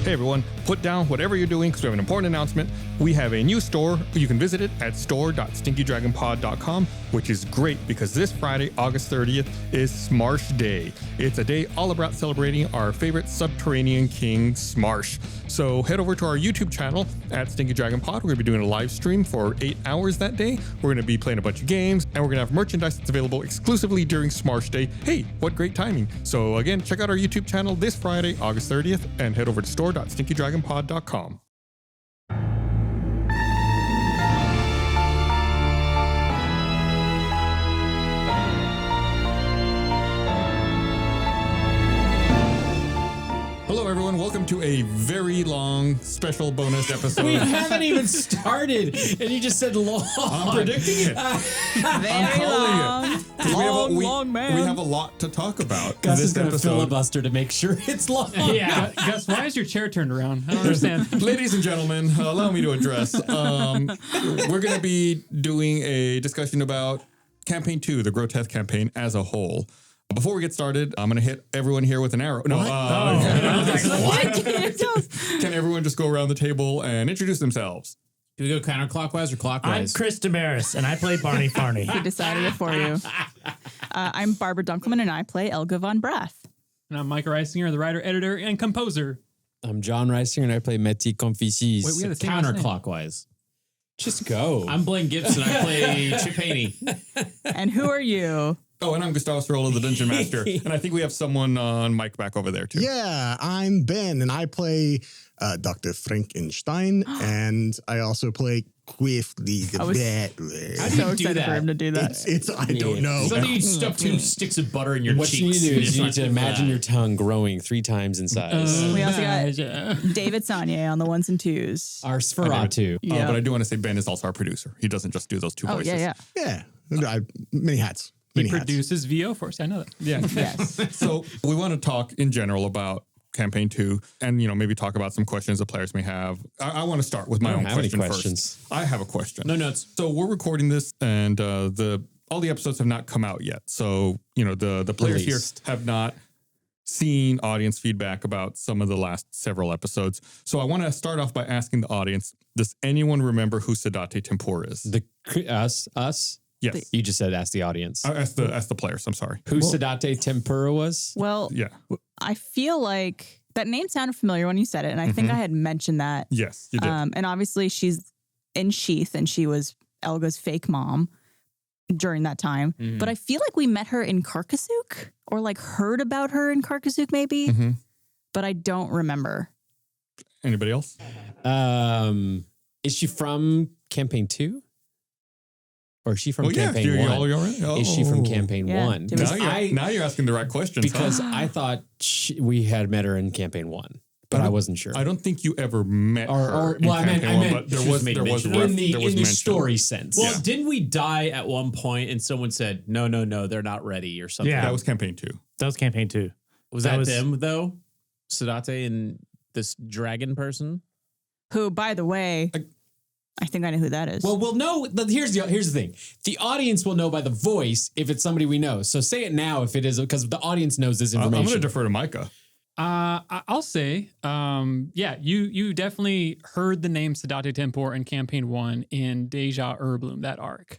Hey everyone, put down whatever you're doing because we have an important announcement. We have a new store. You can visit it at store.stinkydragonpod.com, which is great because this Friday, August 30th, is Smarsh Day. It's a day all about celebrating our favorite subterranean king, Smarsh. So head over to our YouTube channel at Stinky Dragon Pod. We're going to be doing a live stream for 8 hours that day. We're going to be playing a bunch of games, and we're going to have merchandise that's available exclusively during Smarsh Day. Hey, what great timing. So again, check out our YouTube channel this Friday, August 30th, and head over to store.stinkydragonpod.com. Hello, everyone. Welcome to a very long special bonus episode. We haven't even started, and you just said long. I'm predicting it. Very long. Long, man. We have a lot to talk about. Gus this is going to episode. filibuster to make sure it's long. Yeah. Gus, why is your chair turned around? I don't understand. Ladies and gentlemen, allow me to address. We're going to be doing a discussion about Campaign 2, the Grotethe campaign as a whole. Before we get started, I'm going to hit everyone here with an arrow. No, can everyone just go around the table and introduce themselves? Do we go counterclockwise or clockwise? I'm Chris Damaris, and I play Barney Farney. We decided it for you. I'm Barbara Dunkelman, and I play Elga von Brath. And I'm Micah Reisinger, the writer, editor, and composer. I'm John Reisinger, and I play Meti Conficis. Wait, we have the same last name. Counterclockwise. Just go. I'm Blaine Gibson. I play Chip Haney. And who are you? Oh, and I'm Gustavo Sorolla, the Dungeon Master. And I think we have someone on mic back over there, too. Yeah, I'm Ben, and I play Dr. Frankenstein, and I also play Quiffly the Battler. I'm so excited for him to do that. It's I don't know. So you stuff 2 sticks of butter in your What cheeks. you need to do is you need to imagine your tongue growing 3 times in size. We also got David Saunier on the ones and twos. Our Sferatu. Yeah. But I do want to say Ben is also our producer. He doesn't just do those 2 Oh, voices. yeah. Many hats. He Many hats. produces VO for us. I know that. Yeah. Yes. So we want to talk in general about Campaign 2 and, maybe talk about some questions the players may have. I want to start with my own question first. I have a question. No notes. So we're recording this and all the episodes have not come out yet. So, the players here have not seen audience feedback about some of the last several episodes. So I want to start off by asking the audience, does anyone remember who Sedate Tempor is? Us? Yes. You just said ask the audience. Ask the players, I'm sorry. Who Sedate Tempura was? Well, Yeah. I feel like that name sounded familiar when you said it, and I think I had mentioned that. Yes, you did. And obviously she's in Sheath, and she was Elga's fake mom during that time. But I feel like we met her in Carcassuk, or like heard about her in Carcassuk maybe, but I don't remember. Anybody else? Is she from Campaign 2? Or is she from Campaign 1? Is she from Campaign 1? Now you're asking the right questions. Because I thought we had met her in Campaign 1, but I wasn't sure. I don't think you ever met her. I meant but there was in the mention. story sense. Well, didn't we die at one point and someone said, no, they're not ready or something? Yeah. That was Campaign 2. That was Campaign 2. Was that them, though? Sedate and this dragon person? Who, by the way, I think I know who that is. Well, we'll know. Here's the thing. The audience will know by the voice if it's somebody we know. So say it now if it is, because the audience knows this information. I'm going to defer to Micah. I'll say, you definitely heard the name Sedate Tempor in Campaign 1 in Deja Urbloom, that arc.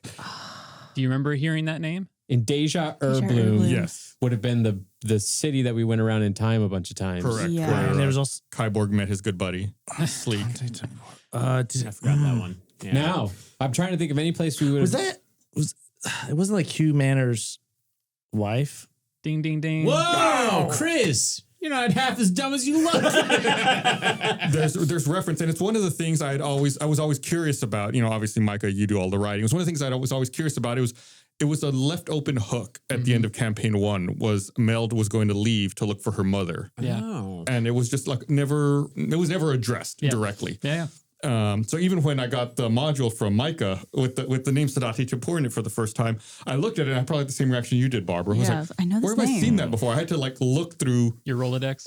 Do you remember hearing that name? In Deja Urbloom, Yes. would have been the city that we went around in time a bunch of times. Correct. Yeah. Where, And there was also Kyborg met his good buddy, Sleek. I forgot that one. Yeah. Now, I'm trying to think of any place we would have. it wasn't like Hugh Manner's wife. Ding, ding, ding. Whoa, Chris. You're not half as dumb as you look. There's reference, and it's one of the things I was always curious about. Obviously, Micah, you do all the writing. It was one of the things I was always curious about. It was a left open hook at the end of Campaign 1. Was Meld was going to leave to look for her mother. Yeah. Oh. And it was just like it was never addressed directly. Yeah. So even when I got the module from Micah with the name Sadate Tempur in it for the first time, I looked at it and I probably had the same reaction you did, Barbara. I was like, I know this where have I seen that before? I had to like look through your Rolodex.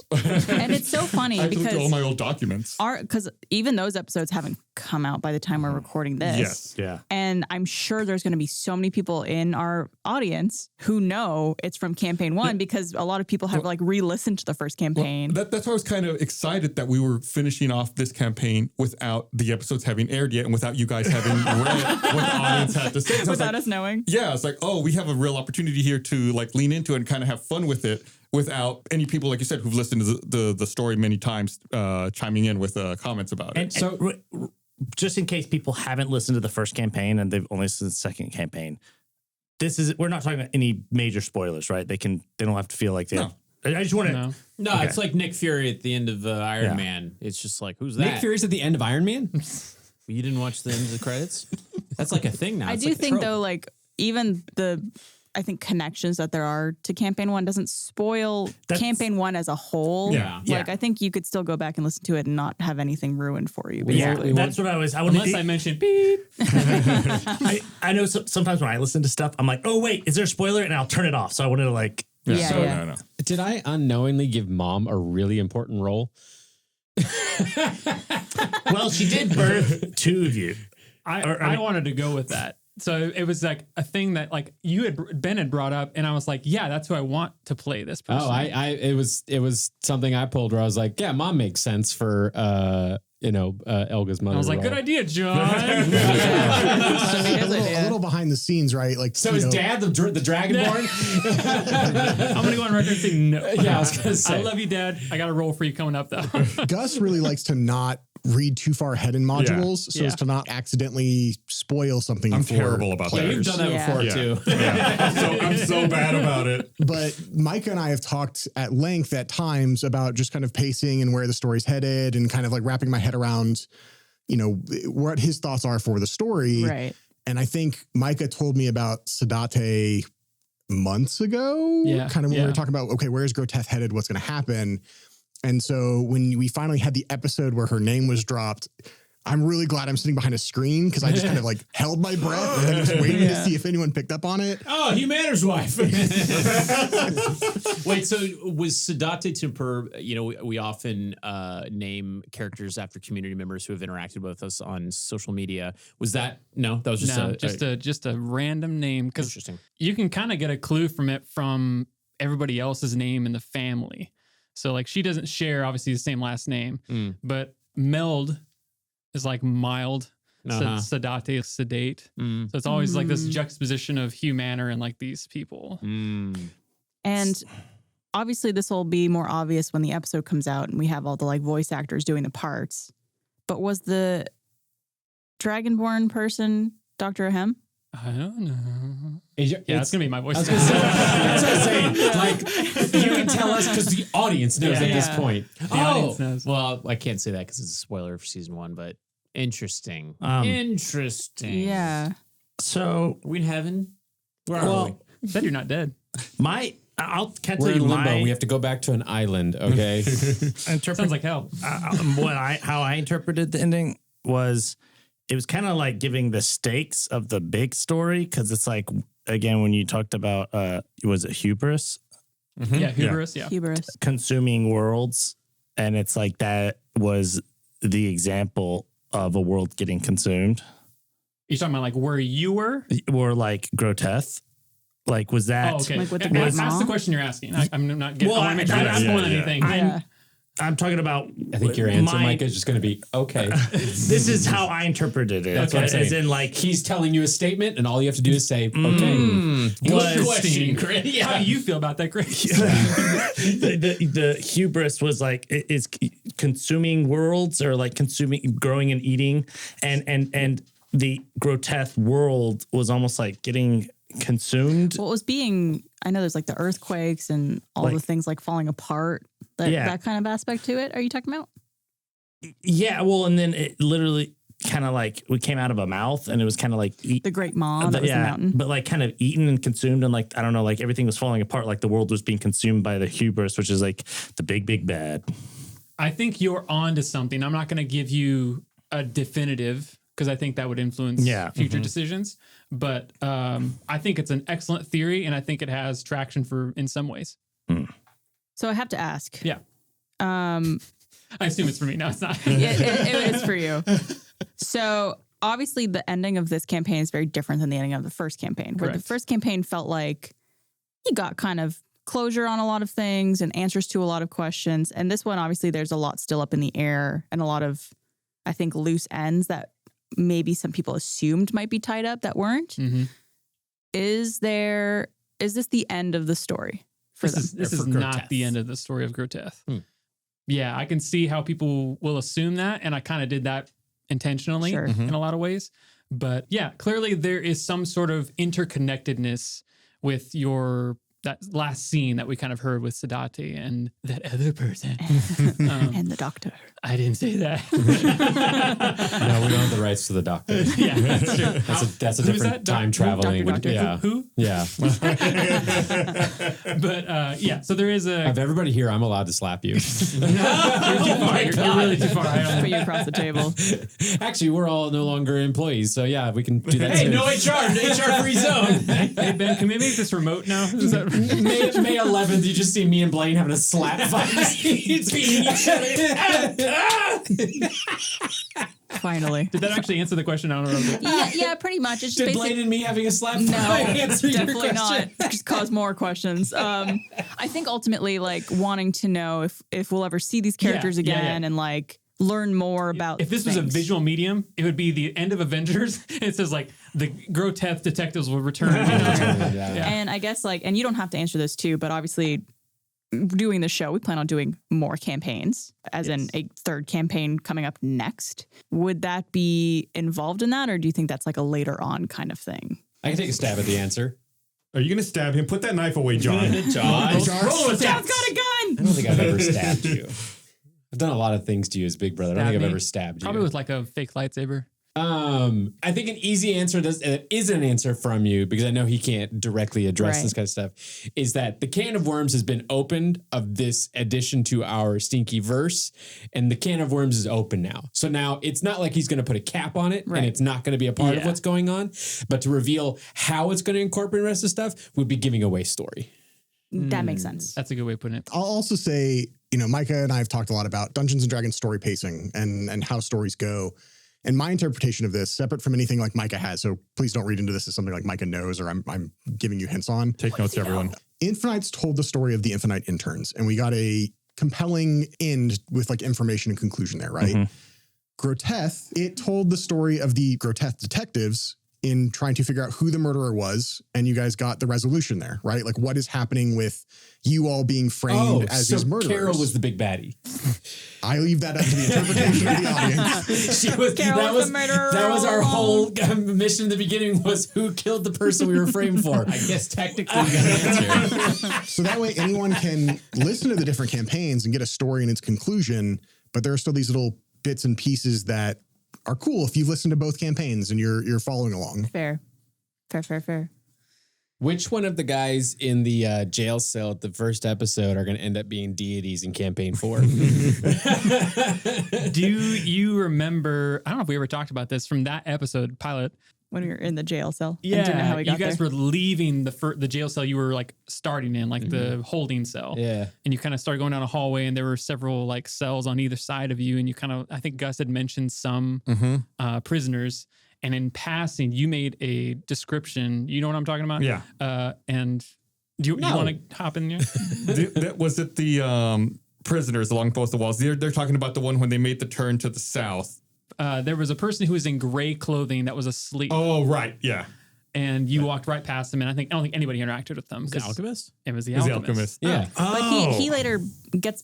And it's so funny I had to look because through all my old documents. because even those episodes haven't come out by the time we're recording this. Yes. Yeah. And I'm sure there's going to be so many people in our audience who know it's from campaign 1 because a lot of people have like re-listened to the first campaign. Well, that's why I was kind of excited that we were finishing off this campaign without the episodes having aired yet and without you guys having read what the audience had to say. So Without us knowing. Yeah, it's like, oh, we have a real opportunity here to like lean into it and kind of have fun with it without any people, like you said, who've listened to the story many times chiming in with comments about it. And so just in case people haven't listened to the first campaign and they've only listened to the second campaign, we're not talking about any major spoilers, right? They don't have to feel like they have. I just want to. No, okay. It's like Nick Fury at the end of Iron Man. It's just like, who's that? Nick Fury's at the end of Iron Man? You didn't watch the end of the credits? That's like a thing now. I do think though, like even I think connections that there are to campaign 1 doesn't spoil campaign 1 as a whole. Yeah. Like I think you could still go back and listen to it and not have anything ruined for you. Basically. Yeah, that's what I was. Unless I mentioned beep. I know sometimes when I listen to stuff, I'm like, oh wait, is there a spoiler? And I'll turn it off. So I wanted to like. No. Did I unknowingly give Mom a really important role? Well, she did birth 2 of you. I wanted to go with that. So it was like a thing that like Ben had brought up, and I was like, yeah, that's who I want to play this person. Oh, it was something I pulled where I was like, yeah, Mom makes sense for Elga's mother. I was like, good idea, John. A little behind the scenes, right? Like, so is Dad the Dragonborn? I'm gonna go on record and say no. Yeah, I was gonna say, I love you, Dad. I got a role for you coming up though. Gus really likes to not read too far ahead in modules so as to not accidentally spoil something. I'm terrible about that. Yeah, you've done that before too. I'm so bad about it. But Micah and I have talked at length at times about just kind of pacing and where the story's headed and kind of like wrapping my head around, what his thoughts are for the story. Right. And I think Micah told me about Sadate months ago, kind of when we were talking about, okay, where's Grotethe headed? What's going to happen? And so when we finally had the episode where her name was dropped, I'm really glad I'm sitting behind a screen because I just kind of like held my breath and just waiting to see if anyone picked up on it. Oh, Humanor's wife. Wait, so was Sadate Tempur, we often name characters after community members who have interacted with us on social media. Was that, no, that was just a random name. Because you can kind of get a clue from it from everybody else's name in the family. So like she doesn't share obviously the same last name, but Meld is like mild. Sadate is sedate. So it's always like this juxtaposition of Hugh Manor and like these people. And obviously this will be more obvious when the episode comes out and we have all the like voice actors doing the parts. But was the Dragonborn person Dr. Ahem? I don't know. It's gonna be my voice. I was gonna say, like, you can tell us because the audience knows at this point. The audience knows. Well, I can't say that because it's a spoiler for season 1, but interesting. Interesting. Yeah. So are we in heaven? Where are we? Said you're not dead. We're in limbo. We have to go back to an island. Okay. Sounds like hell. How I interpreted the ending was. It was kind of like giving the stakes of the big story because it's like, again, when you talked about, was it hubris? Mm-hmm. Yeah, hubris, Hubris. Consuming worlds. And it's like that was the example of a world getting consumed. You're talking about like where you were? Or like Grotethe. Like, was that... Oh, okay. Like with the that's the question you're asking. I'm not getting... Well, I want to make sure I'm not spoiling anything. I'm talking about... I think your answer, Micah, is just going to be, okay. This is how I interpreted it. That's what I'm saying. As in, like... He's telling you a statement, and all you have to do is say, okay. Good question, Chris. How do you feel about that, Chris? The hubris was like, is consuming worlds or like consuming, growing and eating. And the Grotethe world was almost like getting consumed. Well, it was being... I know there's like the earthquakes and all the things like falling apart. That kind of aspect to it. Are you talking about? Yeah. Well, and then it literally kind of like we came out of a mouth and it was kind of like the Great Maw. That was the mountain. But like kind of eaten and consumed and like, I don't know, like everything was falling apart. Like the world was being consumed by the hubris, which is like the big, big bad. I think you're on to something. I'm not going to give you a definitive, because I think that would influence future decisions. But I think it's an excellent theory, and I think it has traction in some ways. So I have to ask. Yeah. I assume it's for me. No, it's not. It is for you. So obviously the ending of this campaign is very different than the ending of the first campaign. Where the first campaign felt like he got kind of closure on a lot of things and answers to a lot of questions. And this one, obviously, there's a lot still up in the air and a lot of, I think, loose ends that maybe some people assumed might be tied up that weren't. Mm-hmm. Is this the end of the story for them? This is not the end of the story of Grotethe. Yeah, I can see how people will assume that, and I kind of did that intentionally in a lot of ways. But yeah, clearly there is some sort of interconnectedness with that last scene that we kind of heard with Sindate and that other person. And the doctor. I didn't say that. No, we don't have the rights to the doctor. Yeah, that's true. That's a different time traveling. Doctor? Yeah. Who? Yeah. But yeah, so there is Of everybody here, I'm allowed to slap you. You're too far. You're really too far. Put you across the table. Actually, we're all no longer employees, so yeah, we can do that. Hey, too. no HR free zone. Hey Ben, can we make this remote now? Is that May 11th, you just see me and Blaine having a slap fight. Beating each other. Finally. Did that actually answer the question? I don't know. Yeah, pretty much. It's just Did Blaine and me having a slap fight No, answer your definitely not. question? Just cause more questions. I think ultimately, like, wanting to know if we'll ever see these characters again and like learn more about. If this was a visual medium, it would be the end of Avengers. It says like the Grotethe detectives will return. And I guess and you don't have to answer this too, but obviously doing the show, we plan on doing more campaigns, as in a third campaign coming up next. Would that be involved in that, or do you think that's like a later on kind of thing? I can take a stab at the answer. Are you going to stab him? Put that knife away, John. John's got a gun! I don't think I've ever stabbed you. I've done a lot of things to you as Big Brother. I don't think I've ever stabbed you. Probably with like a fake lightsaber. I think an easy answer is an answer from you, because I know he can't directly address this kind of stuff, is that the can of worms has been opened of this addition to our Stinky verse, and the can of worms is open now. So now it's not like he's going to put a cap on it and it's not going to be a part of what's going on, but to reveal how it's going to incorporate the rest of the stuff would be giving away story. That makes sense. That's a good way of putting it. I'll also say, Micah and I have talked a lot about Dungeons and Dragons story pacing and how stories go. And my interpretation of this, separate from anything like Micah has, so please don't read into this as something like Micah knows or I'm giving you hints on. Take notes, everyone. Infinite's told the story of the Infinite interns, and we got a compelling end with like information and conclusion there, right? Mm-hmm. Grotethe, it told the story of the Grotethe detectives in trying to figure out who the murderer was, and you guys got the resolution there, right? Like, what is happening with you all being framed as these murderers? Carol was the big baddie. I leave that up to the interpretation of the audience. That was our whole mission in the beginning, was who killed the person we were framed for. I guess technically you got an answer. So that way anyone can listen to the different campaigns and get a story and its conclusion, but there are still these little bits and pieces that are cool if you've listened to both campaigns and you're following along. Fair. Which one of the guys in the jail cell at the first episode are going to end up being deities in campaign 4? Do you remember, I don't know if we ever talked about this from that episode pilot, when we were in the jail cell. Yeah, and didn't know how we got you guys there. were leaving the jail cell you were like starting in, like the holding cell. Yeah. And you kind of started going down a hallway, and there were several like cells on either side of you. And you kind of, I think Gus had mentioned some prisoners. And in passing, you made a description. You know what I'm talking about? Yeah. And do you want to hop in there? Was it the prisoners along both the walls? They're talking about the one when they made the turn to the south. There was a person who was in gray clothing that was asleep. Oh, right. Yeah. And you walked right past them, and I don't think anybody interacted with them. The alchemist? It was the Is the alchemist. Yeah. But he later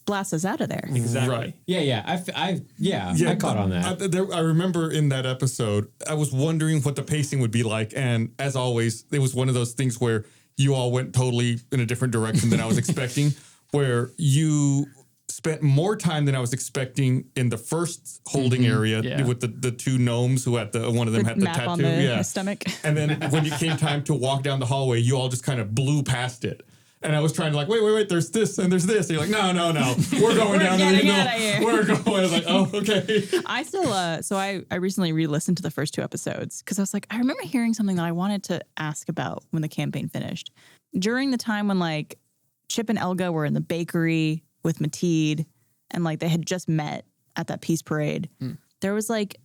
blasts us out of there. Exactly. Right. Yeah. I caught on that. I remember in that episode, I was wondering what the pacing would be like. And as always, it was one of those things where you all went totally in a different direction than I was expecting, where you spent more time than I was expecting in the first holding area with the two gnomes who had one of them had the map tattoo. on the stomach. And then when it came time to walk down the hallway, you all just kind of blew past it. And I was trying to like, wait, there's this and there's this. And you're like, no. We're going down there. Getting out of here. We're going was like, oh, okay. I still, so I recently re-listened to the first 2 episodes because I was like, I remember hearing something that I wanted to ask about when the campaign finished. During the time when like Chip and Elga were in the bakery with Mateed and like they had just met at that peace parade, there was like,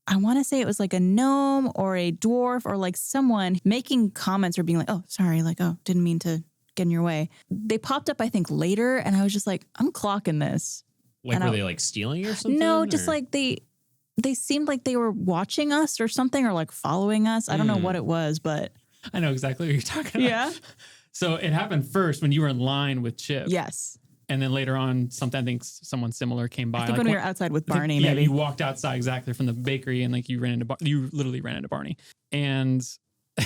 I want to say it was like a gnome or a dwarf or like someone making comments or being like, oh, sorry, like, oh, didn't mean to get in your way. They popped up, I think, later, and I was just like, I'm clocking this. Like, were they like stealing or something? No, just like they seemed like they were watching us or something or like following us. I don't know what it was, but. I know exactly what you're talking about. Yeah. So it happened first when you were in line with Chip. Yes. And then later on, I think someone similar came by. I think like when we were outside with Barney, maybe. Yeah, you walked outside exactly from the bakery and like you literally ran into Barney. And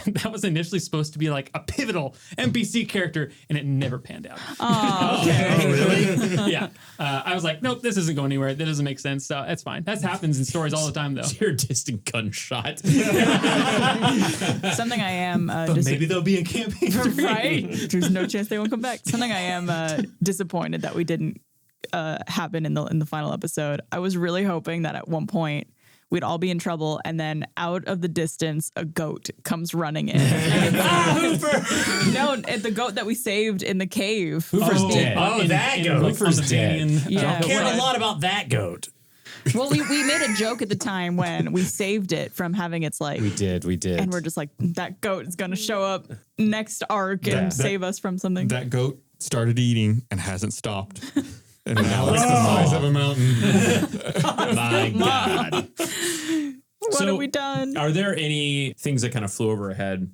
that was initially supposed to be like a pivotal NPC character and it never panned out. Oh, okay. Oh, really? Yeah. I was like, nope, this isn't going anywhere. That doesn't make sense. So that's fine. That happens in stories all the time though. Your distant gunshot. Something I am Maybe there'll be a campaign. right? There's no chance they won't come back. Something I am disappointed that we didn't happen in the final episode. I was really hoping that at one point we'd all be in trouble, and then out of the distance, a goat comes running in. Hooper! No, the goat that we saved in the cave. Hooper's dead. Oh, that goat. Hooper's dead. Yeah. Cared a lot about that goat. Well, we made a joke at the time when we saved it from having its like. We did. And we're just like, that goat is going to show up next arc and save us from something. That goat started eating and hasn't stopped. And now it's the size of a mountain. My God. What have we done? Are there any things that kind of flew over our head?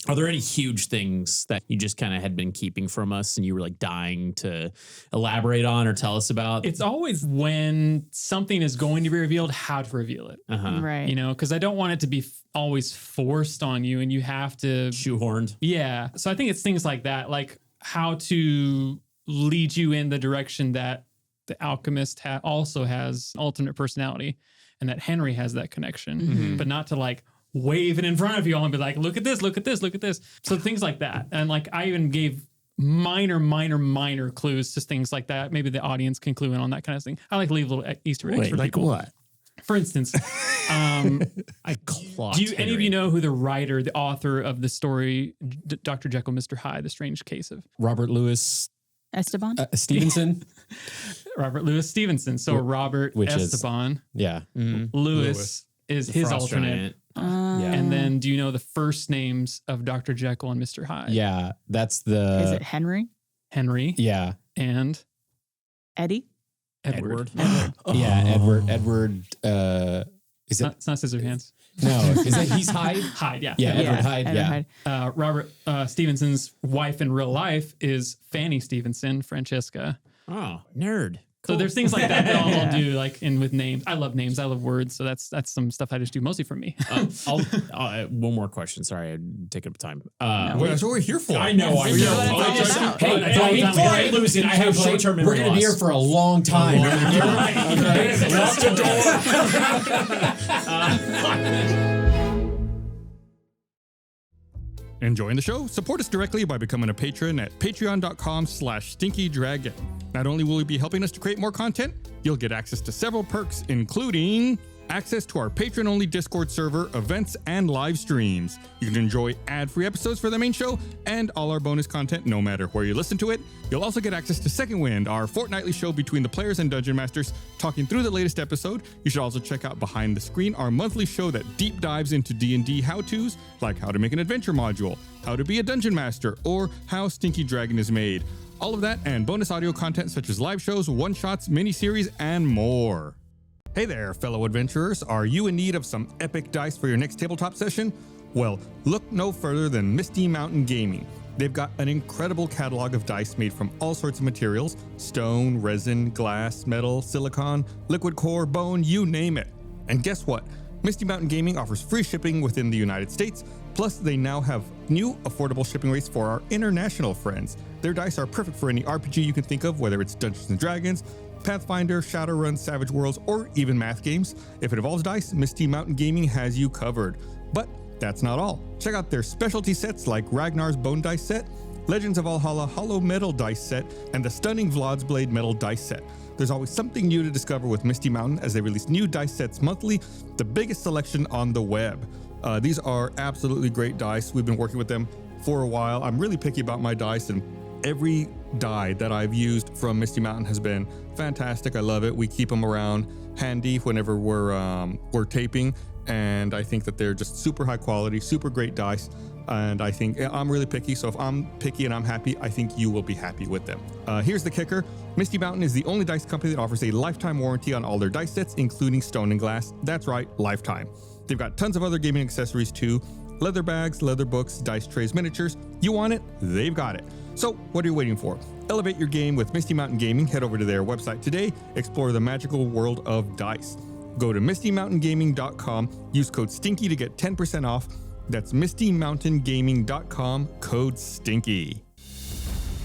Are there any huge things that you just kind of had been keeping from us and you were like dying to elaborate on or tell us about? It's always when something is going to be revealed, how to reveal it. Right. You know, because I don't want it to be always forced on you and you have to. Shoehorned. Yeah. So I think it's things like that, like how to lead you in the direction that the alchemist also has alternate personality and that Henry has that connection, but not to like wave it in front of you all and be like, look at this, look at this, look at this. So things like that. And like, I even gave minor clues to things like that. Maybe the audience can clue in on that kind of thing. I like to leave little Easter eggs for like people. what? For instance, I clocked do any of you know who the writer, the author of the story, Dr. Jekyll, Mr. Hyde, The Strange Case of? Robert Louis Esteban? Stevenson? Robert Louis Stevenson. So Robert Esteban. Yeah. Louis is his Frost alternate. Giant. Yeah. And then do you know the first names of Dr. Jekyll and Mr. Hyde? Yeah, that's the... Is it Henry? Henry. Yeah. And? Eddie? Edward. Yeah, Edward. Is it? It's not Scissorhands. No, is that he's Hyde? Hyde, yeah. Yeah, Edward Hyde. Edward Yeah. Hyde. Robert Stevenson's wife in real life is Fanny Stevenson, Francesca. Oh, nerd. So there's things like that I'll do, like with names. I love names. I love words. So that's some stuff I just do mostly for me. One more question. Sorry, I'm taking up time. Well, that's what we're here for. I know. This is what it's all about. Before I lose it, I have short-term memory. We're going to be here for a long time. Lock the door. Enjoying the show? Support us directly by becoming a patron at patreon.com/stinkydragon. Not only will you be helping us to create more content, you'll get access to several perks, including access to our patron-only Discord server, events, and live streams. You can enjoy ad-free episodes for the main show and all our bonus content no matter where you listen to it. You'll also get access to Second Wind, our fortnightly show between the players and dungeon masters, talking through the latest episode. You should also check out Behind the Screen, our monthly show that deep dives into D&D how-tos, like how to make an adventure module, how to be a dungeon master, or how Stinky Dragon is made. All of that and bonus audio content such as live shows, one-shots, mini-series, and more. Hey there, fellow adventurers. Are you in need of some epic dice for your next tabletop session? Well, look no further than Misty Mountain Gaming. They've got an incredible catalog of dice made from all sorts of materials: stone, resin, glass, metal, silicone, liquid core, bone, you name it. And guess what? Misty Mountain Gaming offers free shipping within the United States, plus they now have new affordable shipping rates for our international friends. Their dice are perfect for any RPG you can think of, whether it's Dungeons & Dragons, Pathfinder, Shadowrun, Savage Worlds, or even math games. If it involves dice, Misty Mountain Gaming has you covered. But that's not all. Check out their specialty sets like Ragnar's Bone Dice Set, Legends of Valhalla Hollow Metal Dice Set, and the stunning Vlad's Blade Metal Dice Set. There's always something new to discover with Misty Mountain as they release new dice sets monthly, the biggest selection on the web. These are absolutely great dice. We've been working with them for a while. I'm really picky about my dice, and every die that I've used from Misty Mountain has been fantastic. I love it. We keep them around handy whenever we're taping, and I think that they're just super high quality, super great dice. And I think I'm really picky. So if I'm picky and I'm happy, I think you will be happy with them. Here's the kicker. Misty Mountain is the only dice company that offers a lifetime warranty on all their dice sets, including stone and glass. That's right, lifetime. They've got tons of other gaming accessories too. Leather bags, leather books, dice trays, miniatures. You want it? They've got it. So what are you waiting for? Elevate your game with Misty Mountain Gaming. Head over to their website today. Explore the magical world of dice. Go to mistymountaingaming.com. Use code STINKY to get 10% off. That's mistymountaingaming.com, code STINKY.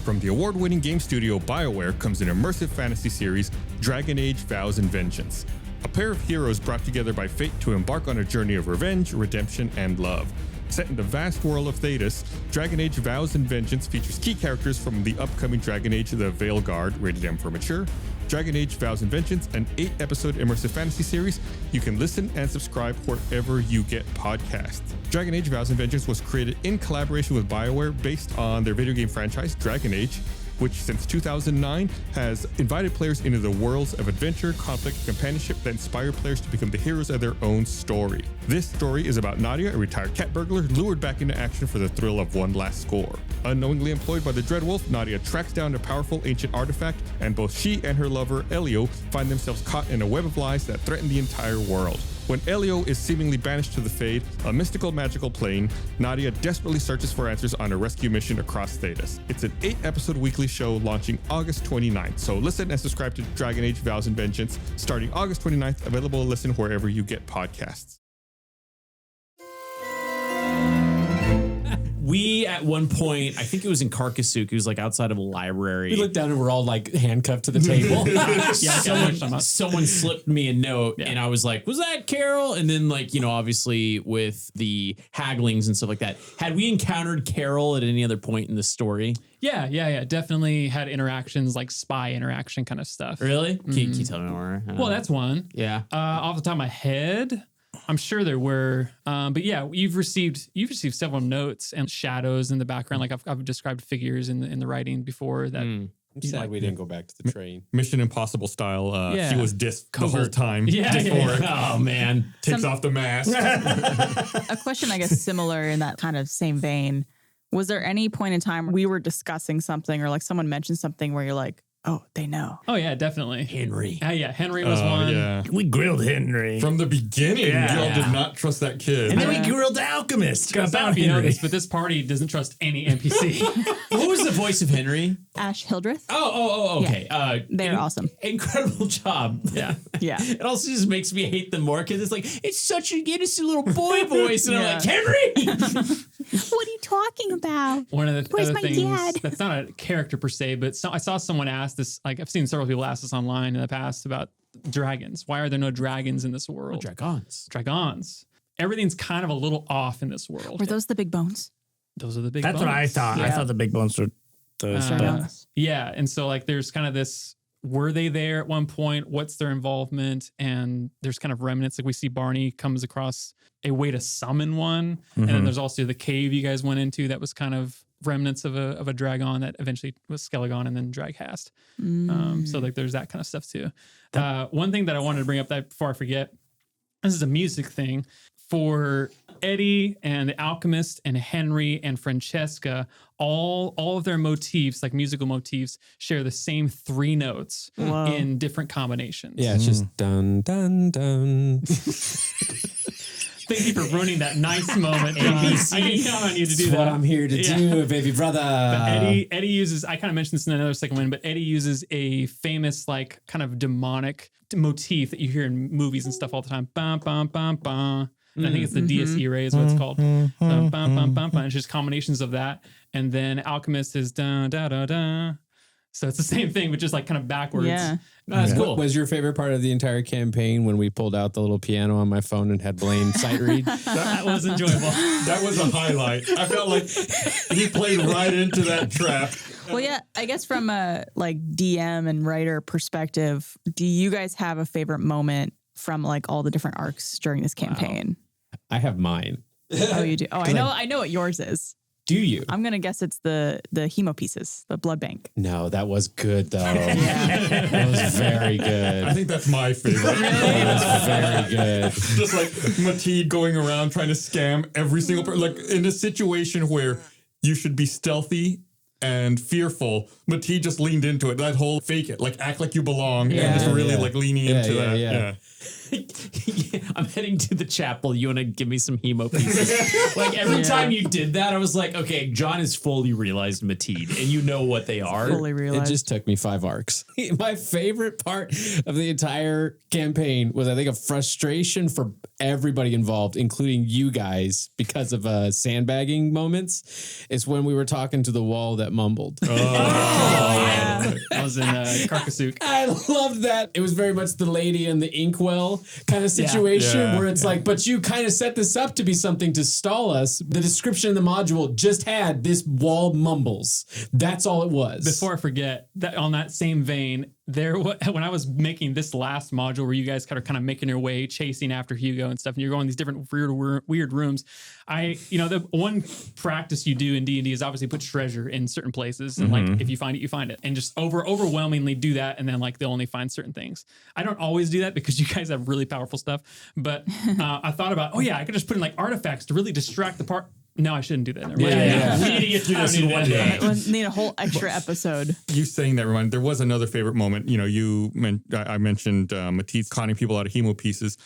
From the award-winning game studio BioWare comes an immersive fantasy series, Dragon Age Vows and Vengeance. A pair of heroes brought together by fate to embark on a journey of revenge, redemption, and love. Set in the vast world of Thedas, Dragon Age Vows and Vengeance features key characters from the upcoming Dragon Age The Veilguard, rated M for mature, Dragon Age Vows and Vengeance, an 8-episode immersive fantasy series. You can listen and subscribe wherever you get podcasts. Dragon Age Vows and Vengeance was created in collaboration with BioWare based on their video game franchise, Dragon Age, which since 2009 has invited players into the worlds of adventure, conflict, and companionship that inspire players to become the heroes of their own story. This story is about Nadia, a retired cat burglar, lured back into action for the thrill of one last score. Unknowingly employed by the Dreadwolf, Nadia tracks down a powerful ancient artifact, and both she and her lover, Elio, find themselves caught in a web of lies that threaten the entire world. When Elio is seemingly banished to the Fade, a mystical magical plane, Nadia desperately searches for answers on a rescue mission across Thedas. It's an 8-episode weekly show launching August 29th, so listen and subscribe to Dragon Age Vows and Vengeance starting August 29th, available to listen wherever you get podcasts. We, at one point, I think it was in Carcassuk, it was like outside of a library. We looked down and we're all like handcuffed to the table. Someone slipped me a note and I was like, was that Carol? And then like, obviously with the hagglings and stuff like that, had we encountered Carol at any other point in the story? Yeah. Definitely had interactions, like spy interaction kind of stuff. Really? Can you tell me more? Well, that's one. Yeah. Off the top of my head, I'm sure there were, but yeah, you've received several notes and shadows in the background. Like I've described figures in the writing before that. I'm sad we didn't go back to the train. Mission Impossible style. She was disked the whole time. Oh man, takes off the mask. A question, I guess, similar in that kind of same vein. Was there any point in time we were discussing something or like someone mentioned something where you're like, oh, they know? Oh, yeah, definitely. Henry. Henry was one. Yeah. We grilled Henry. From the beginning, y'all did not trust that kid. And then we grilled the alchemist. I don't know if you know this, but this party doesn't trust any NPC. What was the voice of Henry? Ash Hildreth. Oh, okay. Yeah. They're awesome. Incredible job. Yeah. Yeah. It also just makes me hate them more because it's like, it's such an innocent little boy voice. And I'm like, Henry! What are you talking about? One of the Where's other my things dad? that's not a character per se, but I saw someone ask this, like I've seen several people ask this online in the past about dragons. Why are there no dragons in this world? Dragons. Everything's kind of a little off in this world. Were those the big bones? Those are the big That's bones. what I thought. Yeah. I thought the big bones were those. Yeah. And so like there's kind of this, were they there at one point? What's their involvement? And there's kind of remnants. Like we see Barney comes across a way to summon one. And then there's also the cave you guys went into that was kind of remnants of a dragon that eventually was Skelegon and then Draghast. So like there's that kind of stuff too. One thing that I wanted to bring up that before I forget, this is a music thing. For Eddie and the Alchemist and Henry and Francesca, all of their motifs, like musical motifs, share the same 3 notes in different combinations. Yeah, it's just dun, dun, dun. Thank you for ruining that nice moment. ABC. I can count on you to do That's that. what I'm here to do, baby brother. But Eddie uses, I kind of mentioned this in another second one, but Eddie uses a famous, like, kind of demonic motif that you hear in movies and stuff all the time. Bum, bum, bum, bum. And I think it's the DSE ray is what it's called. Bum, bum, bum, bum, bum. It's just combinations of that. And then Alchemist is da, da, da, da. So it's the same thing, but just like kind of backwards. Yeah. That's cool. What was your favorite part of the entire campaign when we pulled out the little piano on my phone and had Blaine sight read? That was enjoyable. That was a highlight. I felt like he played right into that trap. Well, yeah, I guess from a like DM and writer perspective, do you guys have a favorite moment from like all the different arcs during this campaign? I have mine. Oh, you do. Oh, I know what yours is. Do you? I'm gonna guess it's the hemo pieces, the blood bank. No, that was good though. That was very good. I think that's my favorite. That was very good. Just like Mateed going around trying to scam every single person. Like in a situation where you should be stealthy and fearful, Mateed just leaned into it. That whole fake it, like act like you belong, and just really like leaning into that. Yeah. I'm heading to the chapel. You want to give me some hemo pieces? Like every time you did that, I was like, okay, John has fully realized Mateed, and you know what they are. Fully realized. It just took me 5 arcs. My favorite part of the entire campaign was, I think, a frustration for everybody involved, including you guys, because of sandbagging moments. It's when we were talking to the wall that mumbled. I was in Carcassuk. I loved that. It was very much the lady in the inkwell kind of situation where it's like, but you kind of set this up to be something to stall us. The description in the module just had this wall mumbles. That's all it was. Before I forget, that on that same vein, when I was making this last module where you guys kind of making your way, chasing after Hugo and stuff, and you're going these different weird rooms, the one practice you do in D&D is obviously put treasure in certain places, and like if you find it, you find it, and just overwhelmingly do that, and then like they'll only find certain things. I don't always do that because you guys have really powerful stuff, but I thought about, I could just put in like artifacts to really distract the part. No, I shouldn't do that. We need to get through this in one day. We'll need a whole extra episode. You saying that reminded, there was another favorite moment. I mentioned Mateed conning people out of hemo pieces.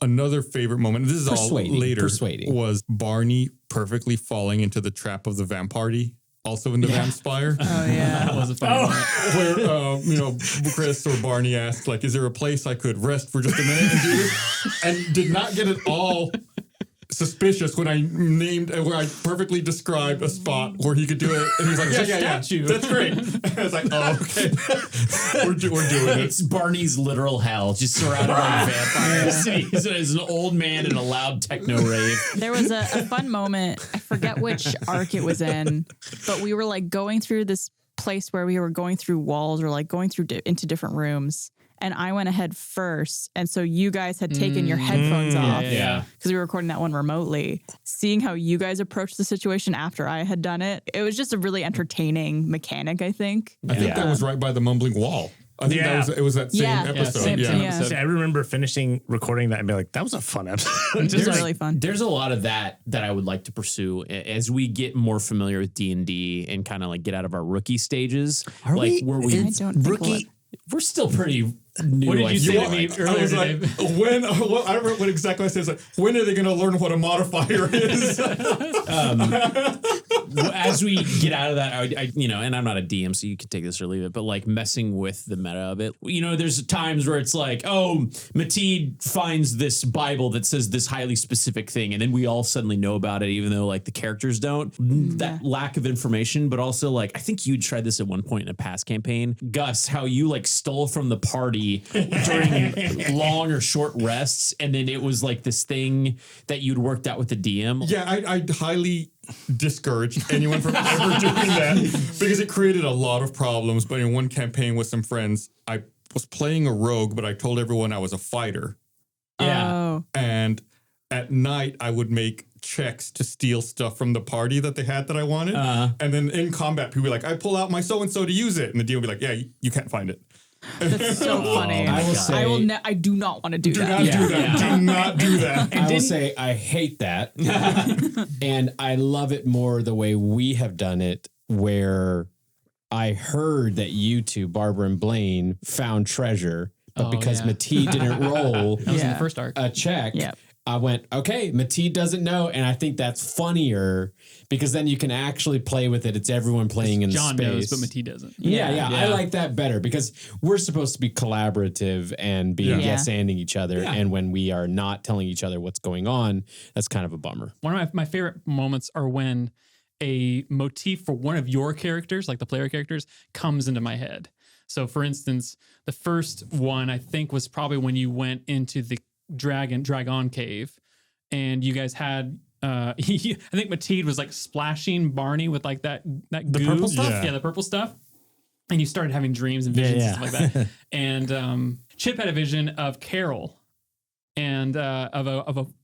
Another favorite moment, this is all later, was Barney perfectly falling into the trap of the Vamparty. Also in the Vampire. Oh yeah, that was a fun moment. Where Chris or Barney asked, like, is there a place I could rest for just a minute and do this? And did not get it all suspicious when I where I perfectly described a spot where he could do it, and he's like, yeah, that's great. I was like, oh, okay, we're doing it. It's Barney's literal hell, just surrounded by vampires. He's an old man in a loud techno rave. There was a fun moment. I forget which arc it was in, but we were like going through this place where we were going through walls or like going through into different rooms. And I went ahead first. And so you guys had taken your headphones off. Yeah. Because we were recording that one remotely. Seeing how you guys approached the situation after I had done it, it was just a really entertaining mechanic, I think. I think that was right by the mumbling wall. I think it was that same episode. Same episode. See, I remember finishing recording that and be like, that was a fun episode. It was really fun. There's a lot of that I would like to pursue as we get more familiar with D&D and kind of like get out of our rookie stages. I don't think we're still pretty new. What did you say to me earlier? I was like, I don't remember what exactly I said. It's like, when are they going to learn what a modifier is? As we get out of that, I and I'm not a DM, so you can take this or leave it, but like messing with the meta of it. There's times where it's like, oh, Mateed finds this Bible that says this highly specific thing, and then we all suddenly know about it, even though like the characters don't. That lack of information, but also like, I think you tried this at one point in a past campaign, Gus, how you like stole from the party during long or short rests, and then it was like this thing that you'd worked out with the DM. Yeah, I highly discourage anyone from ever doing that because it created a lot of problems. But in one campaign with some friends, I was playing a rogue, but I told everyone I was a fighter. Yeah. Oh. And at night, I would make checks to steal stuff from the party that they had that I wanted. And then in combat, people would be like, I pull out my so-and-so to use it. And the DM would be like, yeah, you can't find it. That's so funny. I will say, I do not want to do that. Do not do that. I will say I hate that. And I love it more the way we have done it, where I heard that you two, Barbara and Blaine, found treasure, but because Mateed didn't roll that was in the first arc. a check, I went, okay, Mateed doesn't know. And I think that's funnier because then you can actually play with it. It's everyone playing in John space. knows, but Mateed doesn't. Yeah. I like that better because we're supposed to be collaborative and be yes-anding each other. Yeah. And when we are not telling each other what's going on, that's kind of a bummer. One of my favorite moments are when a motif for one of your characters, like the player characters, comes into my head. So for instance, the first one I think was probably when you went into the Dragon Cave and you guys had I think Mateed was like splashing Barney with like that goo. purple stuff? Yeah, the purple stuff. And you started having dreams and visions and stuff like that. And Chip had a vision of Carol and of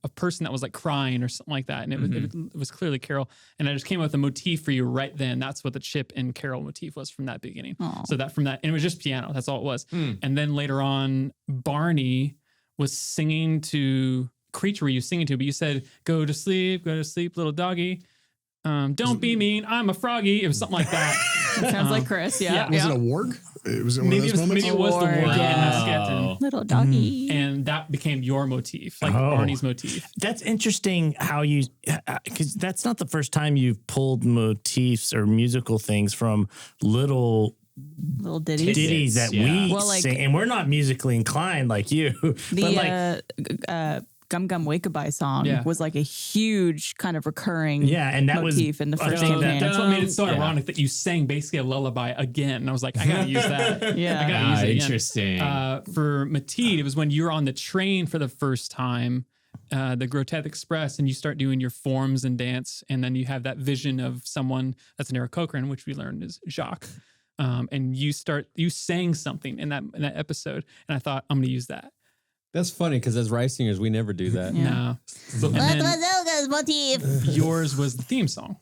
a person that was like crying or something like that. And it was clearly Carol. And I just came up with a motif for you right then. That's what the Chip and Carol motif was from that beginning. Aww. So that from that, and it was just piano. That's all it was. And then later on, Barney was singing to creature were you singing to, but you said, go to sleep, little doggy. Don't be mean, I'm a froggy. It was something like that. That sounds like Chris. Yeah. Was it a warg? Was it one of those moments? Maybe it was the warg. Wow. Yeah. Little doggy. And that became your motif, like Barney's motif. That's interesting how you, because that's not the first time you've pulled motifs or musical things from little ditties that we sing. And we're not musically inclined like you. The Gum Gum Wake-A-Bye song was like a huge kind of recurring and that motif in the first campaign. That's what made it so ironic that you sang basically a lullaby again. And I was like, I gotta use that. I gotta use it again. Interesting. For Mateed, it was when you were on the train for the first time, the Grotethe Express, and you start doing your forms and dance, and then you have that vision of someone that's an Eric Cochran, which we learned is Jacques. And you sang something in that episode, and I thought, I'm gonna use that. That's funny because as Rice singers, we never do that. No. So, What was Olga's motif? Yours was the theme song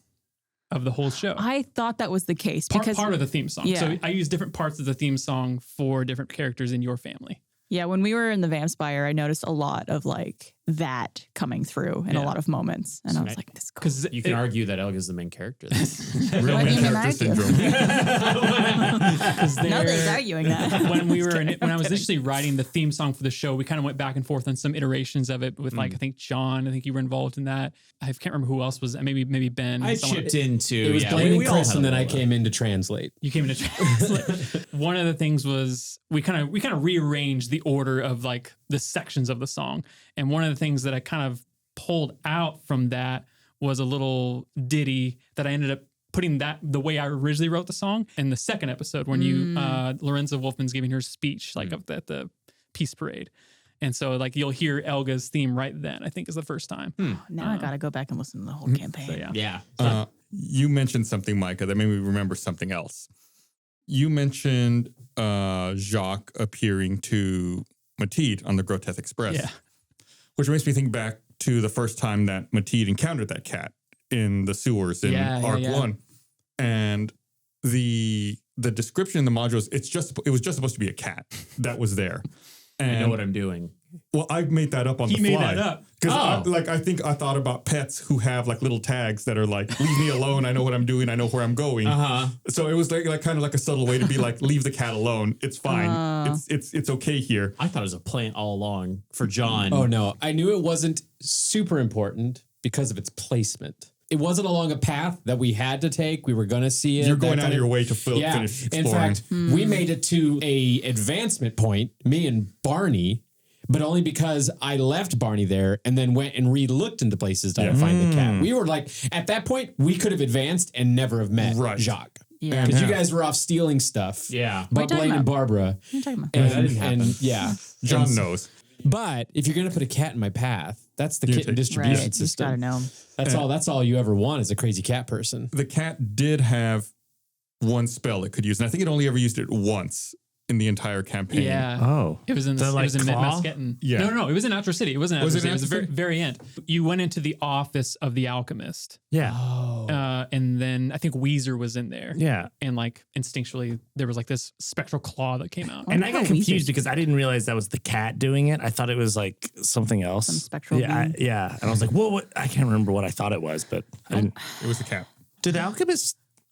of the whole show. I thought that was the case because part of the theme song. Yeah. So I used different parts of the theme song for different characters in your family. Yeah, when we were in the Vampspire, I noticed a lot of like that coming through in a lot of moments. And I was like, this is cool. Because you can argue that Elga's the main character. Real What do main you mean character argue? syndrome. Nobody's arguing that. When I was initially writing the theme song for the show, we kind of went back and forth on some iterations of it with like, I think John, I think you were involved in that. I can't remember who else was, maybe Ben. I chipped in too. It was Blaine and Chris, and then I came in to translate. You came in to translate. One of the things was we kind of rearranged the order of like the sections of the song. And one of the things that I kind of pulled out from that was a little ditty that I ended up putting that the way I originally wrote the song in the second episode when Lorenza Wolfman's giving her speech like at the Peace Parade. And so like you'll hear Elga's theme right then, I think is the first time. Now I got to go back and listen to the whole campaign. So You mentioned something, Micah, that made me remember something else. You mentioned Jacques appearing to Mateed on the Grotethe Express. Yeah. Which makes me think back to the first time that Mateed encountered that cat in the sewers in Arc 1. And the description in the modules, it was just supposed to be a cat that was there. And I know what I'm doing. Well, I made that up on the fly. He made that up. Because I thought about pets who have like little tags that are like, leave me alone. I know what I'm doing. I know where I'm going. So it was like kind of like a subtle way to be like, leave the cat alone. It's fine. It's okay here. I thought it was a plant all along for John. Oh no, I knew it wasn't super important because of its placement. It wasn't along a path that we had to take. We were going to see it. You're going out of your way to finish exploring. In fact, we made it to a advancement point, me and Barney, but only because I left Barney there and then went and re-looked into places to find the cat. We were like, at that point, we could have advanced and never have met Jacques. Yeah. Because you guys were off stealing stuff. Yeah. But Blaine and Barbara. What are you talking about? And John knows. But if you're going to put a cat in my path, that's the kitten distribution Right, you system. gotta know. That's all you ever want is a crazy cat person. The cat did have one spell it could use, and I think it only ever used it once in the entire campaign. Yeah. Oh. It was in The, like, claw? Mesquetin. Yeah. No, it was in Outro City. It wasn't Was Outro it City. It was the very, Outro very end. You went into the office of the alchemist. Yeah. And then I think Weezer was in there. Yeah. And like instinctually, there was like this spectral claw that came out. And I got Oh, confused Weezer. because I didn't realize that was the cat doing it. I thought it was like something else. Some spectral being. Yeah. And I was like, what? I can't remember what I thought it was, but I didn't. It was the cat.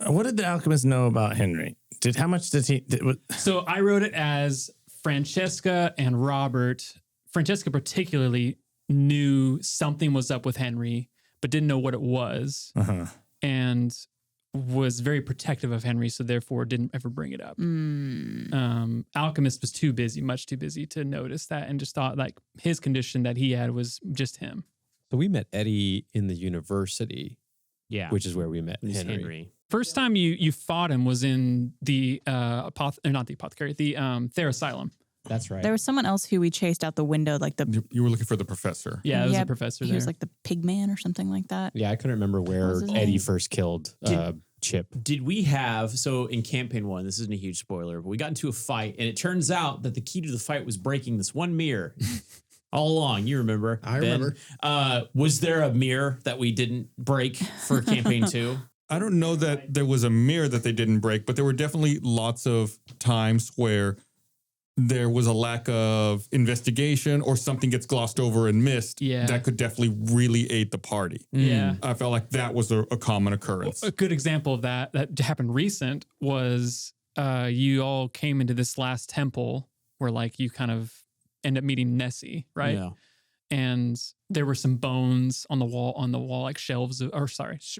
What did the alchemist know about Henry? How much did he? So I wrote it as Francesca and Robert. Francesca particularly knew something was up with Henry, but didn't know what it was. And was very protective of Henry, so therefore didn't ever bring it up. Alchemist was much too busy to notice that, and just thought like his condition that he had was just him. So we met Eddie in the university Yeah. which is where we met Henry. Henry. First time you fought him was in the not the apothecary, the Therasylum. That's right. There was someone else who we chased out the window, like the You were looking for the professor. Yeah, it was a professor he there. was like the pig man or something like that. Yeah, I couldn't remember where was his Eddie name? first killed Chip. Did we have, so in campaign 1, this isn't a huge spoiler, but we got into a fight and it turns out that the key to the fight was breaking this one mirror. All along, you remember. I Ben. remember. Was there a mirror that we didn't break for campaign 2? I don't know that there was a mirror that they didn't break, but there were definitely lots of times where there was a lack of investigation or something gets glossed over and missed. Yeah. That could definitely really aid the party. Yeah. I felt like that was a common occurrence. A good example of that happened recent was you all came into this last temple where like you kind of end up meeting Nessie, right? Yeah. And there were some bones on the wall, like shelves,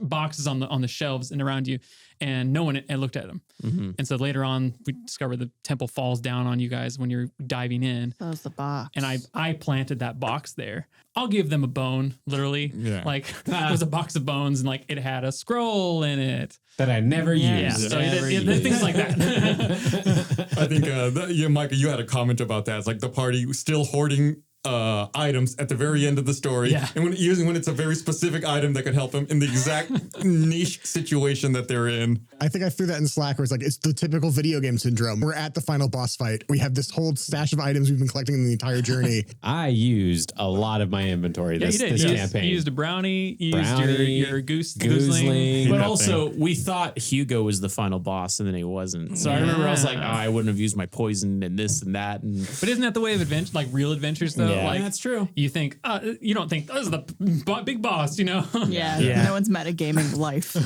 boxes on the shelves and around you, and no one had looked at them. Mm-hmm. And so later on, we discovered the temple falls down on you guys when you're diving in. That was the box. And I planted that box there. I'll give them a bone, literally. Yeah. Like it was a box of bones, and like it had a scroll in it. That I never Yeah, used. so things like that. I think, Micah, you had a comment about that. It's like the party was still hoarding items at the very end of the story. Yeah. And when it's a very specific item that could help them in the exact niche situation that they're in. I think I threw that in Slack where it's like, it's the typical video game syndrome. We're at the final boss fight. We have this whole stash of items we've been collecting in the entire journey. I used a lot of my inventory this campaign. You used a brownie. You Brownie, used your goosling. Goosling. But also, we thought Hugo was the final boss, and then he wasn't. So I remember I was like, I wouldn't have used my poison and this and that. And But isn't that the way of adventure, like real adventures, though? Yeah. Like that's true. You think you don't think this is the big boss, you know? Yeah. No one's metagaming life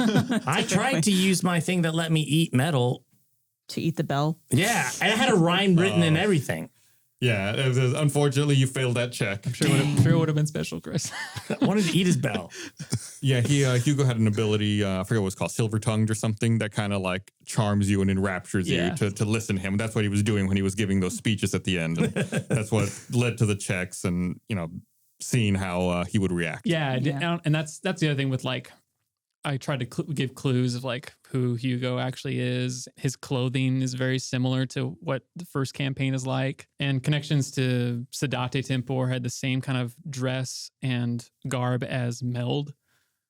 I tried to use my thing that let me eat metal. to eat the bell. Yeah, and I had a rhyme written and everything. Yeah, unfortunately, you failed that check. Sure it would have been special, Chris. I wanted to eat his bell. Yeah, Hugo had an ability, I forget what it was called, silver tongued or something, that kind of like charms you and enraptures you to listen to him. That's what he was doing when he was giving those speeches at the end. And that's what led to the checks and, seeing how he would react. Yeah. And that's the other thing with like, I tried to give clues of like who Hugo actually is. His clothing is very similar to what the first campaign is like. And connections to Sadate Tempor had the same kind of dress and garb as Meld.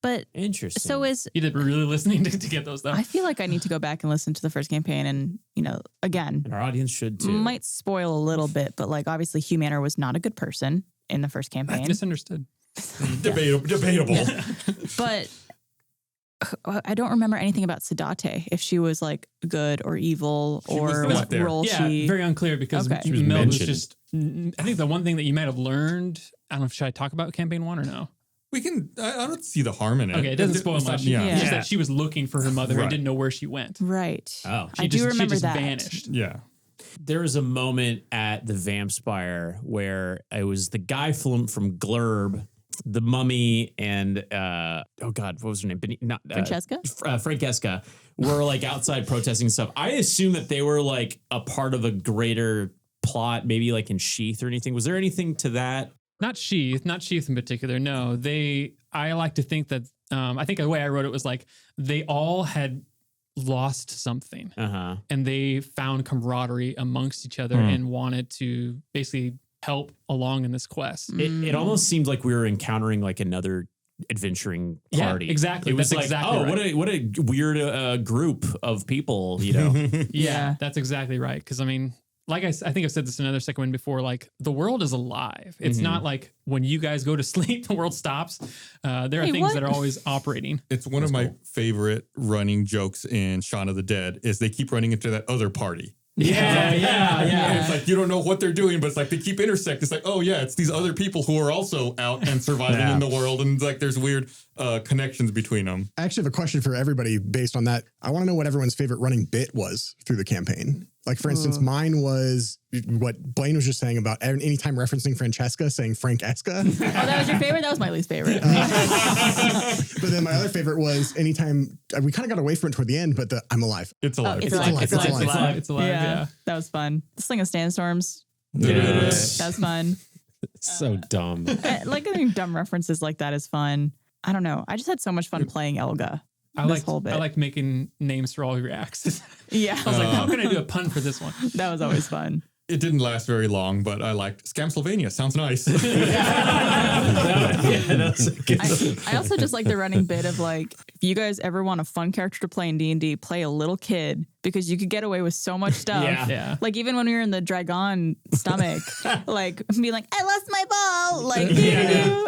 But Interesting. so is You did really listening to get those though. I feel like I need to go back and listen to the first campaign and, again, Our audience should too. might spoil a little bit, but like obviously Hugh Manor was not a good person in the first campaign. Misunderstood. Debatable. But I don't remember anything about Sadate, if she was like good or evil or was what there. role Yeah, she. very unclear because Okay. She was Meld was mentioned. just. I think the one thing that you might have learned. I don't know. Should I talk about campaign 1 or no? We can, I don't see the harm in it. Okay, it doesn't spoil much. Yeah. It's just that she was looking for her mother Right. and didn't know where she went. Right. Oh. I do remember she just that. vanished. Yeah. There was a moment at the Vampspire where it was the guy from Glurb, the mummy, and what was her name? Francesca? Francesca were like outside protesting stuff. I assume that they were like a part of a greater plot, maybe like in Sheath or anything. Was there anything to that? Not Sheath in particular. No, I like to think that. I think the way I wrote it was like they all had lost something, and they found camaraderie amongst each other and wanted to basically help along in this quest. It almost seemed like we were encountering like another adventuring party. Yeah, exactly. It was That's like, exactly right. what a weird group of people, Yeah, that's exactly right. Because I mean, like I think I've said this in another second one before, like the world is alive. It's not like when you guys go to sleep, the world stops. There are things that are always operating. It's one of my favorite running jokes in Shaun of the Dead is they keep running into that other party. Yeah. It's like you don't know what they're doing, but it's like they keep intersecting. It's like, oh yeah, it's these other people who are also out and surviving in the world, and like there's weird connections between them. I actually have a question for everybody based on that. I want to know what everyone's favorite running bit was through the campaign. Like, for instance, mine was what Blaine was just saying about anytime referencing Francesca saying Francesca. Oh, that was your favorite? That was my least favorite. But then my other favorite was anytime we kind of got away from it toward the end, but I'm alive. It's alive. It's alive. It's alive. It's alive. Yeah. That was fun. The Sling of Sandstorms. Yes. That was fun. So dumb. Like, I think dumb references like that is fun. I don't know. I just had so much fun playing Elga. I liked making names for all your acts. Yeah. I was like, how can I do a pun for this one? That was always fun. It didn't last very long, but I liked Scamsylvania. Sounds nice. I also just like the running bit of like, if you guys ever want a fun character to play in D&D, play a little kid because you could get away with so much stuff. Yeah. Like even when we were in the dragon stomach, like be like, I lost my ball, like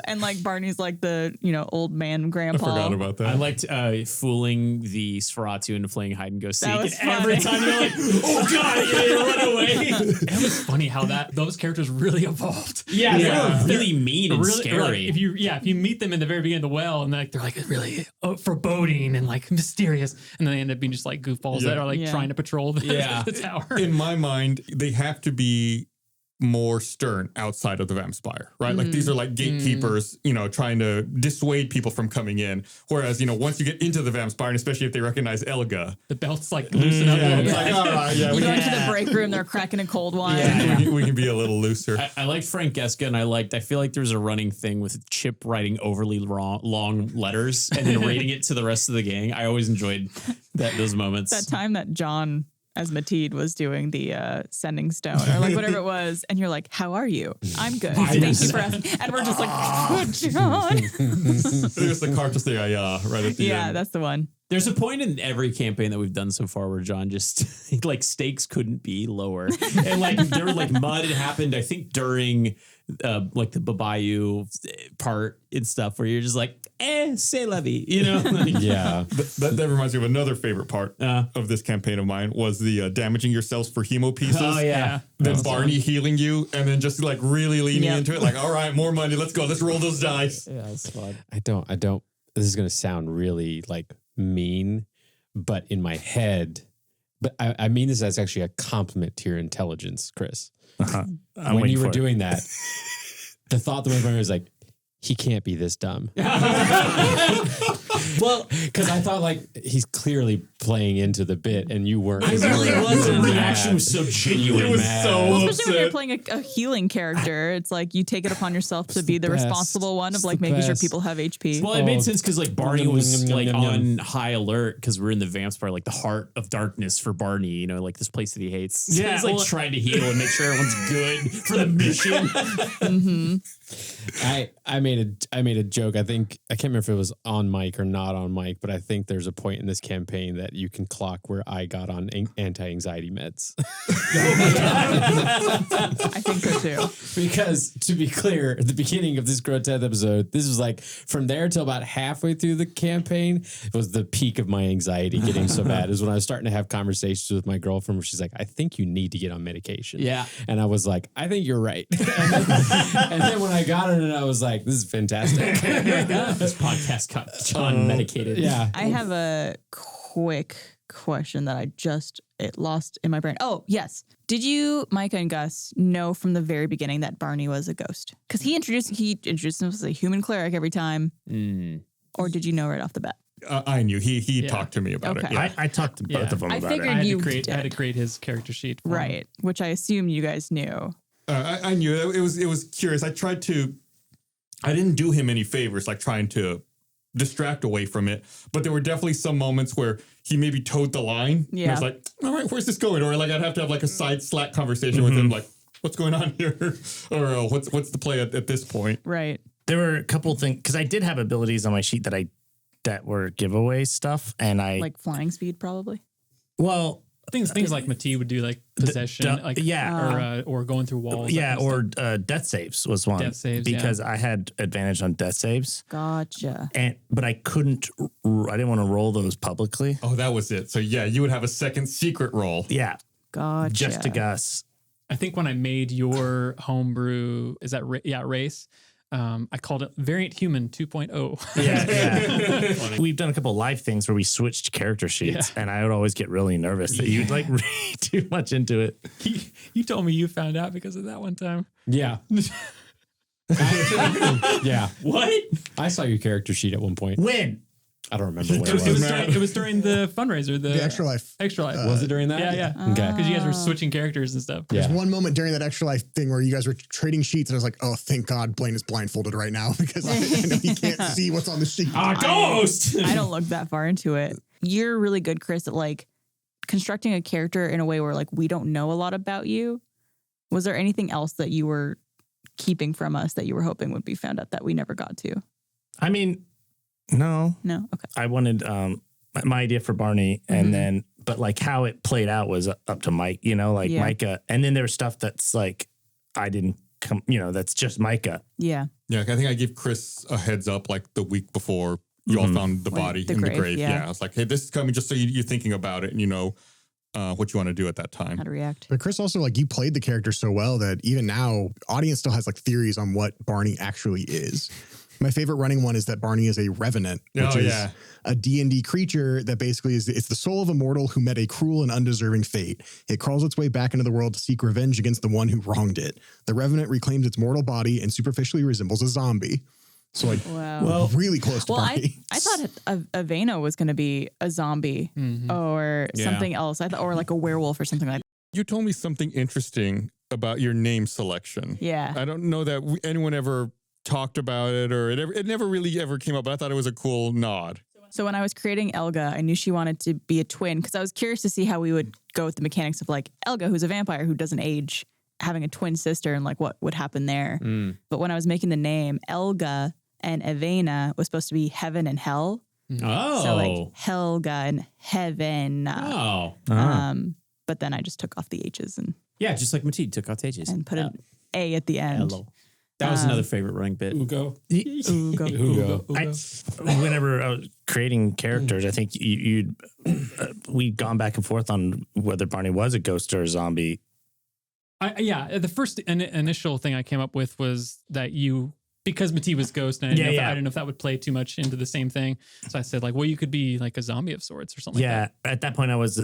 and like Barney's like the old man grandpa. I forgot about that. I liked fooling the Sferatu into playing hide and go seek. That was And every time you're like, oh god, you run away. It was funny how those characters really evolved. Yeah, they were really mean and scary. Like, if you meet them in the very beginning of the well and they're like really foreboding and like mysterious, and then they end up being just like goofballs that are like trying to patrol the tower. In my mind, they have to be more stern outside of the Vampire, right? Like these are like gatekeepers, trying to dissuade people from coming in. Whereas, once you get into the Vampire, and especially if they recognize Elga, the belt's like loosen up. It's like, all right, You go into the break room, they're cracking a cold one. we can be a little looser. I liked Francesca, and I feel like there was a running thing with Chip writing overly long letters and then rating it to the rest of the gang. I always enjoyed those moments. That time that John as Mateed was doing the sending stone or like whatever it was, and you're like, how are you? I'm good. Thank you for asking. And we're just like, good John. There's the Cartus de Aya right at the end. Yeah, that's the one. There's a point in every campaign that we've done so far where John just like stakes couldn't be lower. And like there were like mud had happened, I think during like the Babayu part and stuff where you're just like, c'est la vie, Like, Yeah. That reminds me of another favorite part of this campaign of mine was the damaging yourselves for hemo pieces. Oh yeah. Then Barney healing you and then just like really leaning into it. Like, all right, more money. Let's go. Let's roll those dice. Yeah, that's fun. I don't. This is going to sound really like mean, but in my head, but I mean this as actually a compliment to your intelligence, Chris. When you were doing that, the thought that went through was like, he can't be this dumb. Well, because I thought like he's clearly playing into the bit, and you weren't. I really wasn't. The reaction was so genuine. It was mad. so Well, especially when you're upset. playing a healing character, it's like you take it upon yourself to be the best. responsible one of It's like the making sure best. people have HP. Well, it made sense because like Barney was Yum, yum, like yum, yum, on high alert because we're in the Vampire, like the heart of darkness for Barney, like this place that he hates. So Yeah, he's like well- trying to heal and make sure everyone's good for the mission. I made a joke. I think I can't remember if it was on mic or not on mic, but I think there's a point in this campaign that you can clock where I got on anti-anxiety meds. I think so too. Because to be clear, at the beginning of this Grotethe episode, this was like from there till about halfway through the campaign was the peak of my anxiety getting so bad. Is when I was starting to have conversations with my girlfriend where she's like, I think you need to get on medication. Yeah. And I was like, I think you're right. and then when I got it, and I was like, this is fantastic. This podcast got John medicated. Yeah. I have a quick question that it lost in my brain. Oh, yes. Did you, Micah and Gus, know from the very beginning that Barney was a ghost? Because he introduced him as a human cleric every time. Or did you know right off the bat? I knew he talked to me about it. Okay. Yeah. I talked to both of them I about figured it. I had to create his character sheet. for him. Right. Which I assume you guys knew. I knew it was curious. I didn't do him any favors, like trying to distract away from it. But there were definitely some moments where he maybe towed the line. And I was like, all right, where's this going? Or like I'd have to have like a side Slack conversation with him, like, what's going on here? Or what's the play at this point? Right. There were a couple things because I did have abilities on my sheet that were giveaway stuff, and I Like flying speed, probably. well. Things like Mati would do, like possession, or going through walls. Yeah, that kind of or stuff. death saves was one. Death saves, because I had advantage on death saves, Gotcha. but I couldn't. I didn't want to roll those publicly. Oh, that was it. So yeah, you would have a second secret roll. Yeah, Gotcha. just to Gus. I think when I made your homebrew, is that race? I called it Variant Human 2.0. Yeah. We've done a couple of live things where we switched character sheets, and I would always get really nervous that you'd like read too much into it. You told me you found out because of that one time. Yeah. Yeah. What? I saw your character sheet at one point. When? I don't remember where It was during the fundraiser, the Extra Life. Extra Life. Was it during that? Yeah. Okay. Because you guys were switching characters and stuff. There's one moment during that Extra Life thing where you guys were trading sheets, and I was like, "Oh, thank God, Blaine is blindfolded right now because I know he can't see what's on the sheet." Ghost! I don't look that far into it. You're really good, Chris, at like constructing a character in a way where like we don't know a lot about you. Was there anything else that you were keeping from us that you were hoping would be found out that we never got to? I mean, no. Okay. I wanted my idea for Barney, and then, but like how it played out was up to Mike, Micah. And then there was stuff that's like, I didn't come, that's just Micah. Yeah. Yeah, I think I gave Chris a heads up like the week before you all found the body in the grave. Yeah. I was like, hey, this is coming just so you're thinking about it and you know what you want to do at that time. How to react. But Chris also, like, you played the character so well that even now, audience still has like theories on what Barney actually is. My favorite running one is that Barney is a revenant, which is a D&D creature that basically it's the soul of a mortal who met a cruel and undeserving fate. It crawls its way back into the world to seek revenge against the one who wronged it. The revenant reclaims its mortal body and superficially resembles a zombie. So like, well, really close to Barney. I thought Avena was going to be a zombie or something else. I thought, or like a werewolf or something like that. You told me something interesting about your name selection. Yeah. I don't know that anyone ever talked about it, or it never really ever came up, but I thought it was a cool nod. So when I was creating Elga, I knew she wanted to be a twin because I was curious to see how we would go with the mechanics of like Elga, who's a vampire who doesn't age, having a twin sister and like what would happen there. But when I was making the name, Elga and Avena was supposed to be heaven and hell. Oh. So like Helga and heaven. But then I just took off the H's and just like Mateed took off the H's and put an A at the end. Hello. That was another favorite running bit. Ugo. Whenever I was creating characters, I think we'd gone back and forth on whether Barney was a ghost or a zombie. The first initial thing I came up with was that because Mateed was ghost, and I didn't know if that would play too much into the same thing. So I said like, well, you could be like a zombie of sorts or something like that. Yeah, at that point I was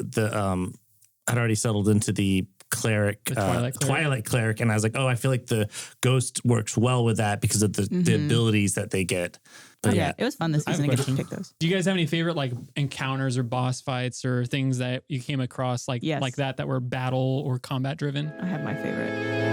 I'd already settled into the cleric, Twilight cleric, and I was like, oh, I feel like the ghost works well with that because of the abilities that they get. But it was fun this season to get to pick those. Do you guys have any favorite like encounters or boss fights or things that you came across like that were battle or combat driven? I have my favorite.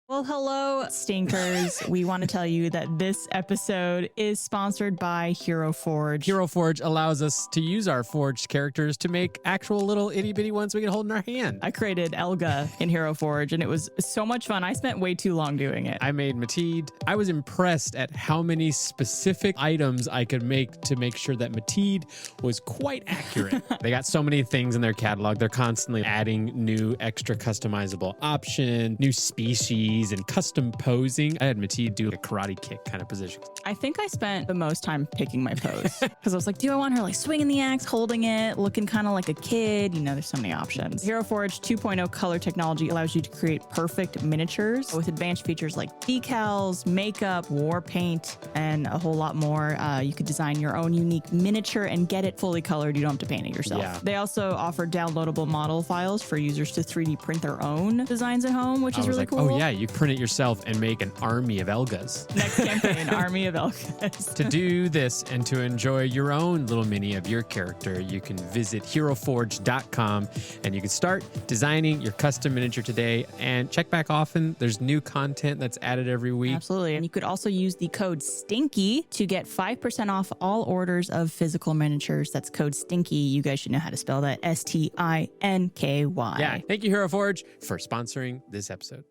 Well, hello, stinkers. We want to tell you that this episode is sponsored by Hero Forge. Hero Forge allows us to use our forged characters to make actual little itty bitty ones we can hold in our hand. I created Elga in Hero Forge, and it was so much fun. I spent way too long doing it. I made Mateed. I was impressed at how many specific items I could make to make sure that Mateed was quite accurate. They got so many things in their catalog. They're constantly adding new, extra customizable option, new species, and custom posing. I had Mateed do a karate kick kind of position. I think I spent the most time picking my pose because I was like, do I want her like swinging the axe, holding it, looking kind of like a kid? There's so many options. Hero Forge 2.0 color technology allows you to create perfect miniatures with advanced features like decals, makeup, war paint, and a whole lot more. You could design your own unique miniature and get it fully colored. You don't have to paint it yourself. Yeah. They also offer downloadable model files for users to 3D print their own designs at home, which is really cool. Oh yeah, you print it yourself and make an army of Elgas. Next campaign, Army of Elgas. To do this and to enjoy your own little mini of your character, you can visit heroforge.com and you can start designing your custom miniature today and check back often. There's new content that's added every week. Absolutely. And you could also use the code STINKY to get 5% off all orders of physical miniatures. That's code STINKY. You guys should know how to spell that. STINKY. Yeah. Thank you, Hero Forge, for sponsoring this episode.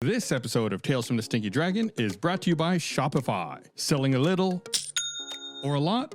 This episode of Tales from the Stinky Dragon is brought to you by Shopify. Selling a little or a lot?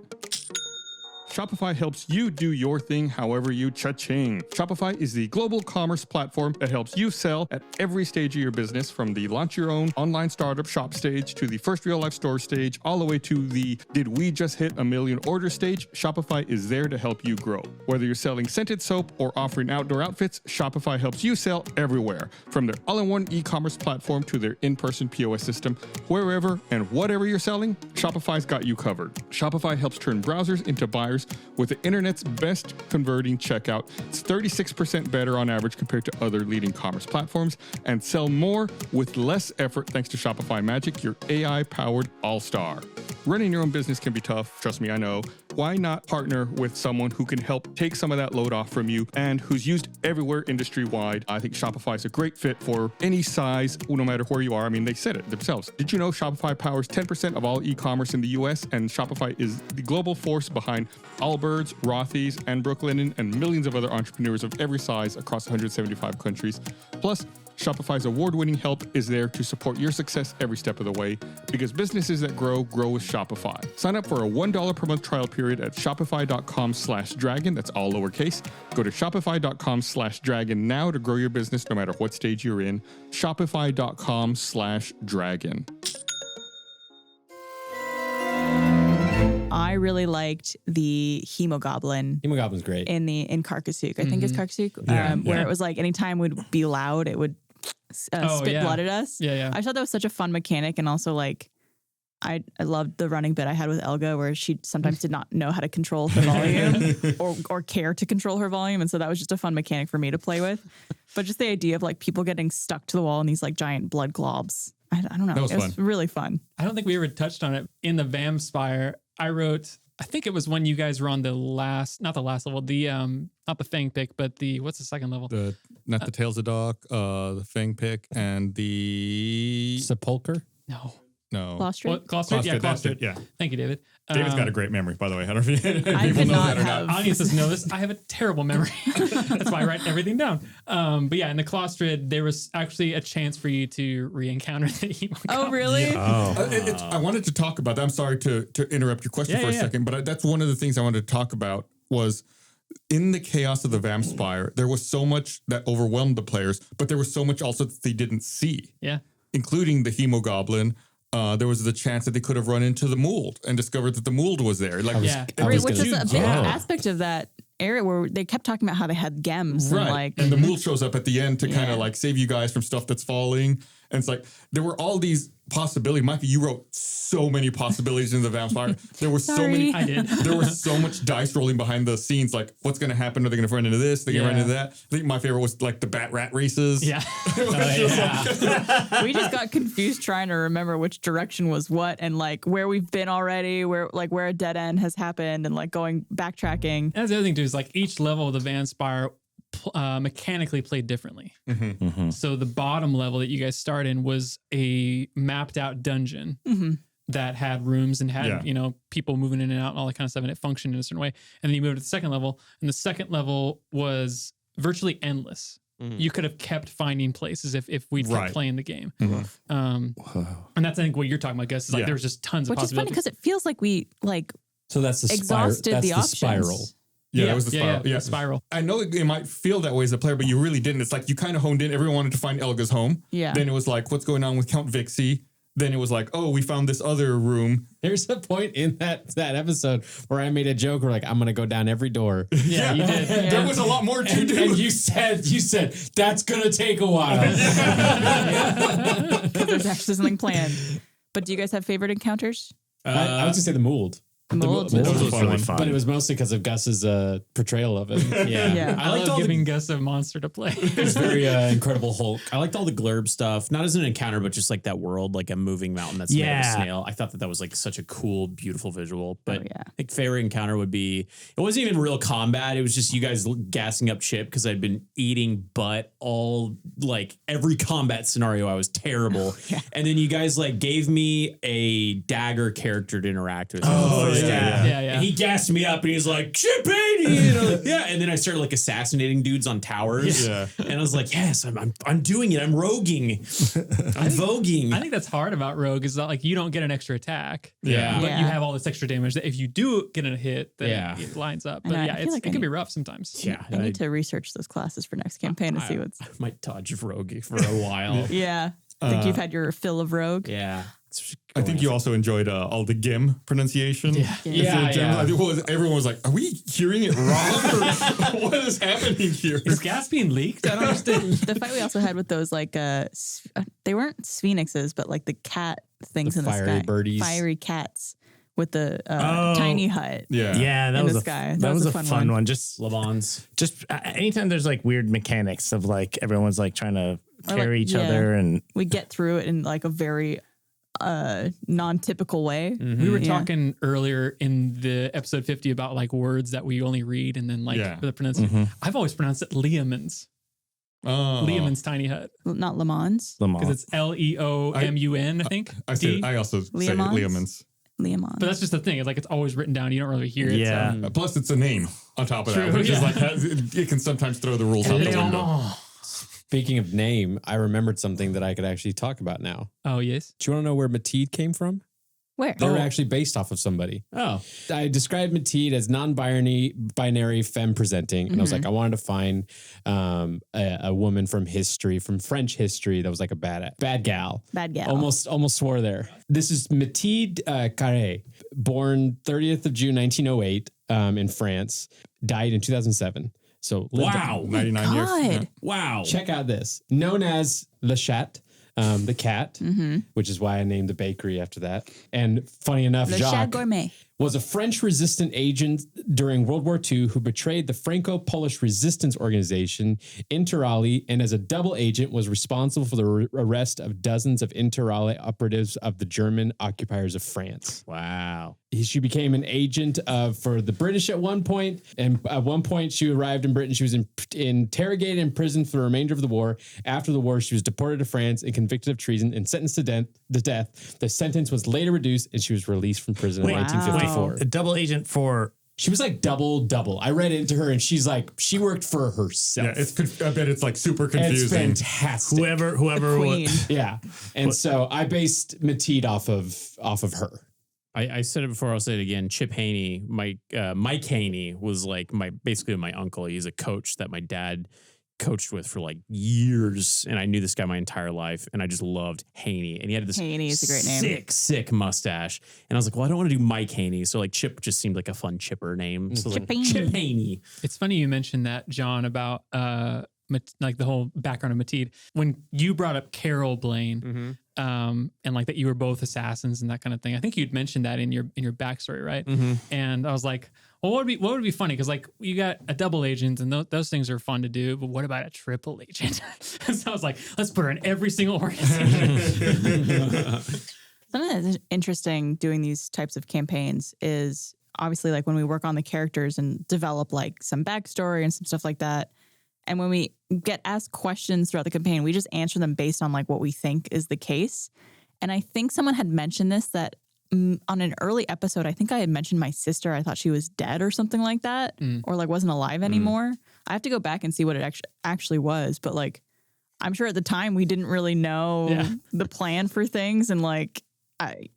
Shopify helps you do your thing however you cha-ching. Shopify is the global commerce platform that helps you sell at every stage of your business, from the launch your own online startup shop stage to the first real life store stage, all the way to the did we just hit a million order stage. Shopify is there to help you grow. Whether you're selling scented soap or offering outdoor outfits, Shopify helps you sell everywhere. From their all-in-one e-commerce platform to their in-person POS system, wherever and whatever you're selling, Shopify's got you covered. Shopify helps turn browsers into buyers e-commerce with the internet's best converting checkout. It's 36% better on average compared to other leading commerce platforms, and sell more with less effort thanks to Shopify Magic, your AI-powered all-star. Running your own business can be tough. Trust me, I know. Why not partner with someone who can help take some of that load off from you and who's used everywhere industry-wide? I think Shopify is a great fit for any size, no matter where you are. I mean, they said it themselves. Did you know Shopify powers 10% of all e-commerce in the US, and Shopify is the global force behind Allbirds, Rothy's, and Brooklinen, and millions of other entrepreneurs of every size across 175 countries. Plus, Shopify's award-winning help is there to support your success every step of the way, because businesses that grow with Shopify. Sign up for a $1 per month trial period at shopify.com/dragon. That's all lowercase. Go to shopify.com/dragon now to grow your business no matter what stage you're in. Shopify.com/dragon. I really liked the Hemogoblin. Hemogoblin's great. In Carcassuk. I think it's Carcassuk. Where it was like anytime we'd be loud, it would spit blood at us. Yeah. I thought that was such a fun mechanic, and also like I loved the running bit I had with Elga where she sometimes did not know how to control her volume or care to control her volume. And so that was just a fun mechanic for me to play with. But just the idea of like people getting stuck to the wall in these like giant blood globs. I don't know. It was really fun. I don't think we ever touched on it in the Vampire. I think it was when you guys were on the not the last level, not the Fang Pick, but what's the second level? Not the Tails of Doc, the Fang Pick, and the Sepulcher? No. Claustrid? Claustrid? Yeah, that's it, Claustrid. yeah. Thank you, David. David's got a great memory, by the way. I don't know if I people could know not that or not. have. Audiences know this. I have a terrible memory. That's why I write everything down. But yeah, in the Claustrid, there was actually a chance for you to re-encounter the Hemogoblin. Oh, really? Oh. I wanted to talk about that. I'm sorry to interrupt your question for a second, but that's one of the things I wanted to talk about was in the chaos of the Vampire, there was so much that overwhelmed the players, but there was so much also that they didn't see. Yeah. Including the Hemogoblin. There was the chance that they could have run into the mold and discovered that the mold was there. Like, Which is a big aspect of that area where they kept talking about how they had gems. Right. And the mold shows up at the end to kind of like save you guys from stuff that's falling. And it's like, there were all these possibilities. Micah, you wrote so many possibilities in the Vampire. There were so many. I did. There was so much dice rolling behind the scenes. Like, what's going to happen? Are they going to run into this? Are they going to run into that? I think my favorite was like the bat rat races. Yeah. We just got confused trying to remember which direction was what and like where we've been already, where a dead end has happened and like backtracking. And that's the other thing too, is like each level of the Vampire mechanically played differently. So the bottom level that you guys start in was a mapped out dungeon that had rooms and had people moving in and out and all that kind of stuff, and it functioned in a certain way. And then you moved to the second level, and the second level was virtually endless. You could have kept finding places if we'd kept playing the game. And that's I think what you're talking about, Gus, is like there was just tons of possibilities. Which is funny because it feels like we so that's the exhausted that's the options. spiral. Yeah, that was the spiral. Yeah, spiral. I know it might feel that way as a player, but you really didn't. It's like you kind of honed in. Everyone wanted to find Elga's home. Yeah. Then it was like, what's going on with Count Vixie? Then it was like, oh, we found this other room. There's a point in that episode where I made a joke where like, I'm going to go down every door. Yeah, you did. There was a lot more to do. And you said, that's going to take a while. There's actually something planned. But do you guys have favorite encounters? I was going to say the mold. Mold was really fun. But it was mostly because of Gus's portrayal of it. Yeah. I liked giving Gus a monster to play. It was very Incredible Hulk. I liked all the glurb stuff, not as an encounter, but just like that world, like a moving mountain that's made of a snail. I thought that was like such a cool, beautiful visual. But I think favorite encounter would be, it wasn't even real combat. It was just you guys gassing up Chip because I'd been eating butt all, like every combat scenario. I was terrible. And then you guys like gave me a dagger character to interact with. Yeah. And he gassed me up and he's like, Chip 80! And then I started like assassinating dudes on towers. And I was like, yes, I'm doing it. I'm roguing. I'm voguing. I think that's hard about Rogue is that like you don't get an extra attack. But you have all this extra damage that if you do get a hit, then it lines up. But it can be rough sometimes. I need to research those classes for next campaign to see what's. I might dodge rogue for a while. I think you've had your fill of Rogue. Yeah. I think you also enjoyed all the Gim pronunciation. Yeah. I think everyone was like, are we hearing it wrong? Or what is happening here? Is gas being leaked? I don't understand. The fight we also had with those like they weren't sphinxes, but like the cat things in the sky. Birdies. Fiery cats with the tiny hut. Yeah, that In was the a sky. that was a fun one. Just Le Mans. anytime there's like weird mechanics of like everyone's like trying to Or, carry like, each other and We get through it in like a very non-typical way. We were talking earlier in the episode 50 about like words that we only read and then like the pronunciation. I've always pronounced it Leoman's. Leoman's tiny hut. Not Le Mans. Because it's Leomun, I think. I also say Leomans? Leomans. Leomans. But that's just the thing. It's like it's always written down. You don't really hear it. Yeah. So. Plus, it's a name on top of that, True, which is like it can sometimes throw the rules out the window. Speaking of name, I remembered something that I could actually talk about now. Oh, yes. Do you want to know where Mateed came from? Where? They were actually based off of somebody. Oh, I described Mateed as non-binary femme presenting, and I was like, I wanted to find a woman from history, from French history, that was like a bad gal. Bad gal. Almost swore there. This is Mateed Carré, born 30th of June 1908 in France, died in 2007. So wow. 99 years. God. Yeah. Wow. Check out this. Known as Le Chat, the cat, which is why I named the bakery after that. And funny enough, Le Chat Jacques Gourmet. was a French resistant agent during World War II who betrayed the Franco-Polish resistance organization Inter Alie, and as a double agent was responsible for the arrest of dozens of Inter Alie operatives of the German occupiers of France. Wow. She became an agent for the British at one point, and at one point she arrived in Britain. She was interrogated in prison for the remainder of the war. After the war, she was deported to France and convicted of treason and sentenced to death. The sentence was later reduced, and she was released from prison in 1954. a double agent for She was like double. I read into her, and she's like, she worked for herself. Yeah, I bet it's like super confusing. It's fantastic. whoever Queen. Yeah, and so I based Mateed off of her. I said it before, I'll say it again. Chip Haney, Mike Haney was like basically my uncle. He's a coach that my dad coached with for like years. And I knew this guy my entire life. And I just loved Haney. And he had this Haney is a great name. sick mustache. And I was like, well, I don't want to do Mike Haney. So like Chip just seemed like a fun chipper name. So like, Chip Haney. It's funny you mentioned that, John, about like the whole background of Mateed. When you brought up Carol Blaine, and like that you were both assassins and that kind of thing. I think you'd mentioned that in your backstory, right? And I was like, well, what would be funny? Because like you got a double agent and those things are fun to do, but what about a triple agent? So I was like, let's put her in every single organization. Something that's interesting doing these types of campaigns is obviously like when we work on the characters and develop like some backstory and some stuff like that. And when we get asked questions throughout the campaign, we just answer them based on like what we think is the case. And I think someone had mentioned this, that on an early episode, I think I had mentioned my sister. I thought she was dead or something like that, or like wasn't alive anymore. I have to go back and see what it actually was. But like, I'm sure at the time we didn't really know the plan for things. And like,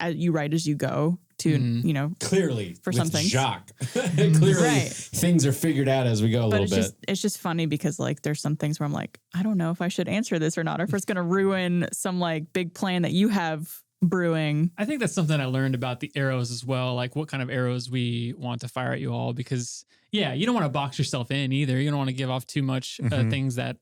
you write as you go to, you know, Clearly, for with some things. Jacques. Clearly, Right. things are figured out as we go a But little bit. it's just funny because like there's some things where I'm like, I don't know if I should answer this or not, or if it's going to ruin some like big plan that you have brewing. I think that's something I learned about the arrows as well, like what kind of arrows we want to fire at you all, because you don't want to box yourself in either. You don't want to give off too much things that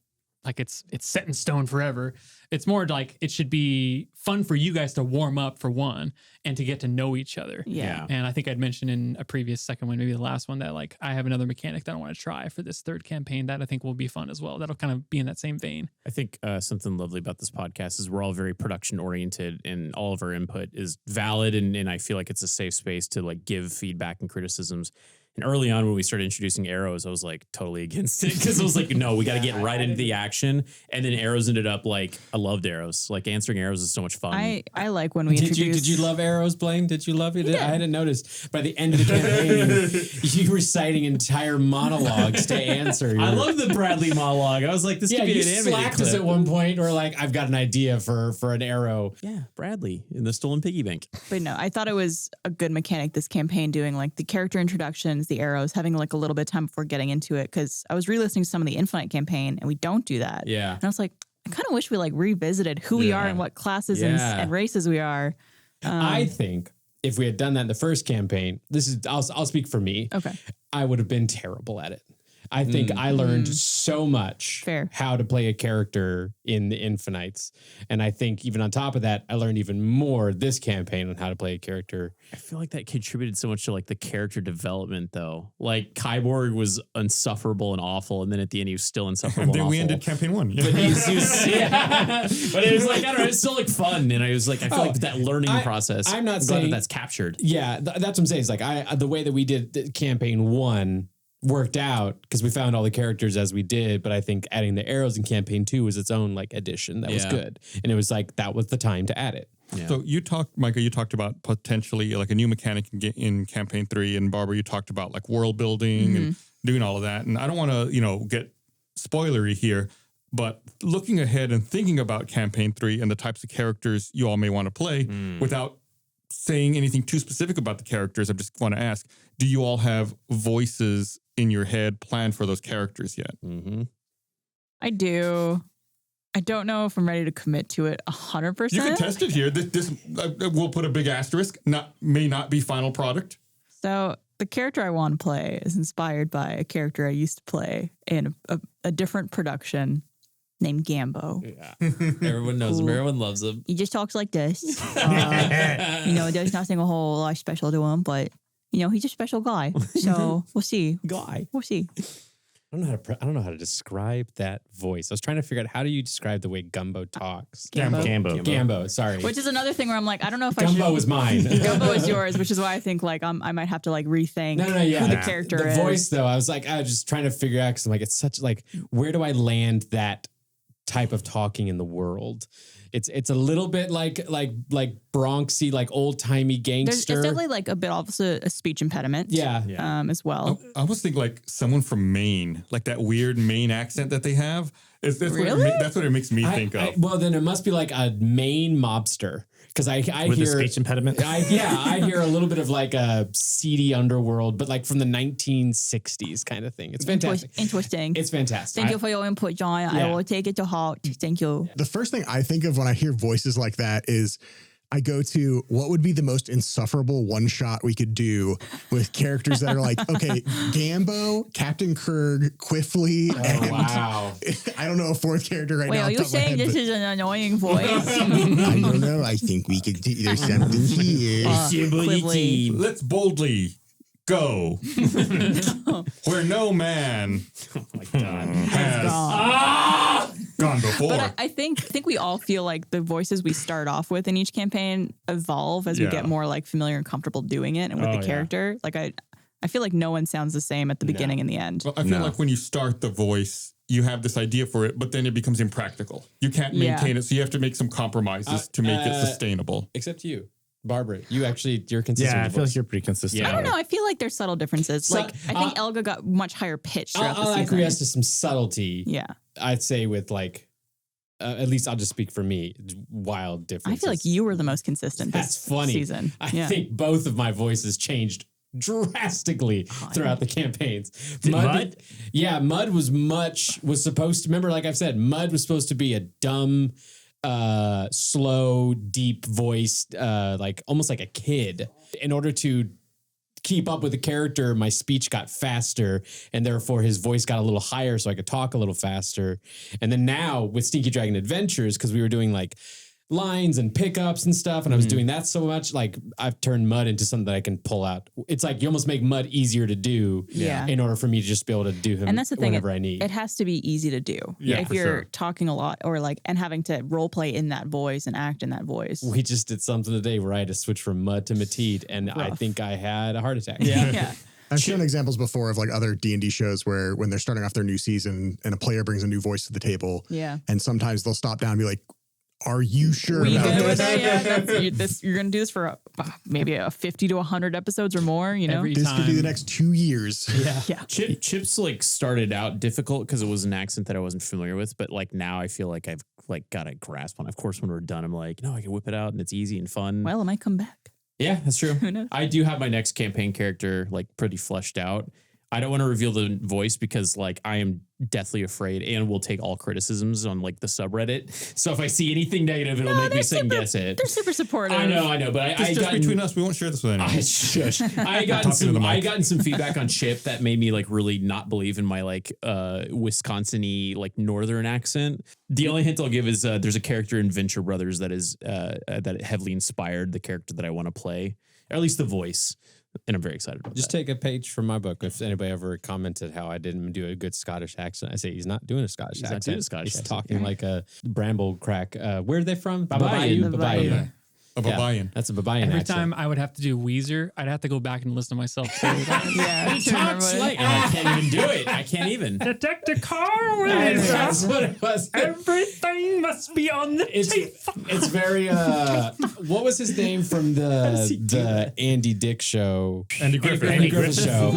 like it's set in stone forever. It's more like it should be fun for you guys to warm up for one and to get to know each other. Yeah. And I think I'd mentioned in a previous second one, maybe the last one, that like I have another mechanic that I want to try for this third campaign that I think will be fun as well. That'll kind of be in that same vein. I think something lovely about this podcast is we're all very production oriented and all of our input is valid. And I feel like it's a safe space to like give feedback and criticisms. And early on when we started introducing arrows, I was like totally against it because I was like, no, we got to get right into the action. And then arrows ended up like, I loved arrows. Like answering arrows is so much fun. I like when we introduce. Did you love arrows, Blaine? Did you love it? I hadn't noticed. By the end of the campaign, you reciting entire monologues to answer. I love the Bradley monologue. I was like, this could be you an animated slacked clip. us at one point, or like, I've got an idea for an arrow. Yeah, Bradley in the stolen piggy bank. But no, I thought it was a good mechanic, this campaign, doing like the character introductions, the arrows, having like a little bit of time before getting into it. Cause I was re-listening to some of the Infinite campaign and we don't do that. Yeah. And I was like, I kind of wish we like revisited who we are and what classes and races we are. I think if we had done that in the first campaign, I'll speak for me. Okay. I would have been terrible at it. I think I learned so much Fair. how to play a character in the Infinites. And I think even on top of that, I learned even more this campaign on how to play a character. I feel like that contributed so much to like the character development though. Like Kyborg was insufferable and awful, and then at the end he was still insufferable. And then and we awful. ended campaign 1. But he was but it was like, I don't know, it's still like fun. And I was like, I feel like that learning process. I'm not glad saying that's captured. Yeah, that's what I'm saying. It's like the way that we did campaign 1 worked out because we found all the characters as we did. But I think adding the arrows in campaign 2 was its own like addition that was good, and it was like that was the time to add it. Yeah. So Micah, you talked about potentially like a new mechanic in campaign 3, and Barbara, you talked about like world building and doing all of that. And I don't want to, get spoilery here, but looking ahead and thinking about campaign 3 and the types of characters you all may want to play without saying anything too specific about the characters, I just want to ask, do you all have voices in your head planned for those characters yet? I do. I don't know if I'm ready to commit to it 100%. You can test it here. This we'll put a big asterisk. May not be final product. So the character I want to play is inspired by a character I used to play in a different production named Gambo. Yeah. Everyone knows him. Everyone loves him. He just talks like this. There's nothing a whole lot special to him, but he's a special guy. So we'll see. We'll see. I don't know how to describe that voice. I was trying to figure out how do you describe the way Gumbo talks. Gambo. Sorry. Which is another thing where I'm like, I don't know if I Gumbo should. was mine. Gumbo is yours, which is why I think like I might have to like rethink who the character the is. voice though, I was just trying to figure out because I'm like, it's such like, where do I land that type of talking in the world? It's a little bit like Bronxy, like old timey gangster. It's definitely like a bit also a speech impediment. Yeah. As well. I almost think like someone from Maine, like that weird Maine accent that they have. Really? That's what it makes me think of. Well, then it must be like a Maine mobster. Because I with hear a speech impediment. I hear a little bit of like a seedy underworld, but like from the 1960s kind of thing. It's fantastic. Interesting. It's fantastic. Thank you for your input, John. I will take it to heart. Thank you. The first thing I think of when I hear voices like that is I go to what would be the most insufferable one shot we could do with characters that are like, okay, Gambo, Captain Kirk, Quiffley, and wow. I don't know a fourth character right now. Wait, are you saying this is an annoying voice? I don't know. I think we could do there's something here. Quiffley. Let's boldly go where no man has gone before. But I think we all feel like the voices we start off with in each campaign evolve as we get more like familiar and comfortable doing it and with the character. Like I feel like no one sounds the same at the beginning and the end. Well, I feel like when you start the voice, you have this idea for it, but then it becomes impractical. You can't maintain it, so you have to make some compromises to make it sustainable. Except you. Barbara, you're consistent. Yeah, I feel like you're pretty consistent. I don't know. I feel like there's subtle differences. Like I think Elga got much higher pitch throughout the I'll season. acquiesce to some subtlety. Yeah. I'd say with like, at least I'll just speak for me, wild differences. I feel like you were the most consistent That's this funny. season. I think both of my voices changed drastically throughout the campaigns. Mud? Mud was supposed to, remember, like I've said, Mud was supposed to be a dumb, slow, deep voiced, like almost like a kid. In order to keep up with the character, my speech got faster, and therefore his voice got a little higher so I could talk a little faster. And then now with Stinky Dragon Adventures, because we were doing like lines and pickups and stuff, and I was doing that so much, like I've turned Mud into something that I can pull out. It's like you almost make Mud easier to do in order for me to just be able to do him, and that's the thing, whenever I need. It has to be easy to do. Yeah, if for you're sure. talking a lot or like and having to role play in that voice and act in that voice. We just did something today where I had to switch from Mud to Mateed, and I think I had a heart attack. Yeah. I've shown examples before of like other D&D shows where when they're starting off their new season and a player brings a new voice to the table, and sometimes they'll stop down and be like, are you sure We about good with this? that? You're going to do this for maybe 50 to 100 episodes or more, you know? Every This could be the time. next 2 years. Yeah. Chips like started out difficult because it was an accent that I wasn't familiar with, but like now I feel like I've like got a grasp on it. Of course, when we're done, I'm like, no, I can whip it out and it's easy and fun. Well, it might come back. Yeah, that's true. Who knows? I do have my next campaign character like pretty fleshed out. I don't want to reveal the voice because like I am deathly afraid and will take all criticisms on like the subreddit. So if I see anything negative, it'll make me second guess it. They're super supportive. I know, but just between us, we won't share this with anyone. I gotten some feedback on Chip that made me like really not believe in my like Wisconsin-y like northern accent. The only hint I'll give is there's a character in Venture Brothers that is that heavily inspired the character that I want to play, or at least the voice. And I'm very excited about Just that. take a page from my book. If anybody ever commented how I didn't do a good Scottish accent, I say he's not doing a Scottish accent. Not doing a Scottish he's accent. talking like a bramble crack. Where are they from? Babayan. Babayan. A Babayan. That's a Babayan Every accent. time I would have to do Weezer, I'd have to go back and listen to myself say that. Yeah. He talks like I can't even do it. I can't even. Detective Carl, That's what it was. everything must be on the tape. It's very what was his name from the Andy Dick show? Andy Griffith. Andy Griffith show.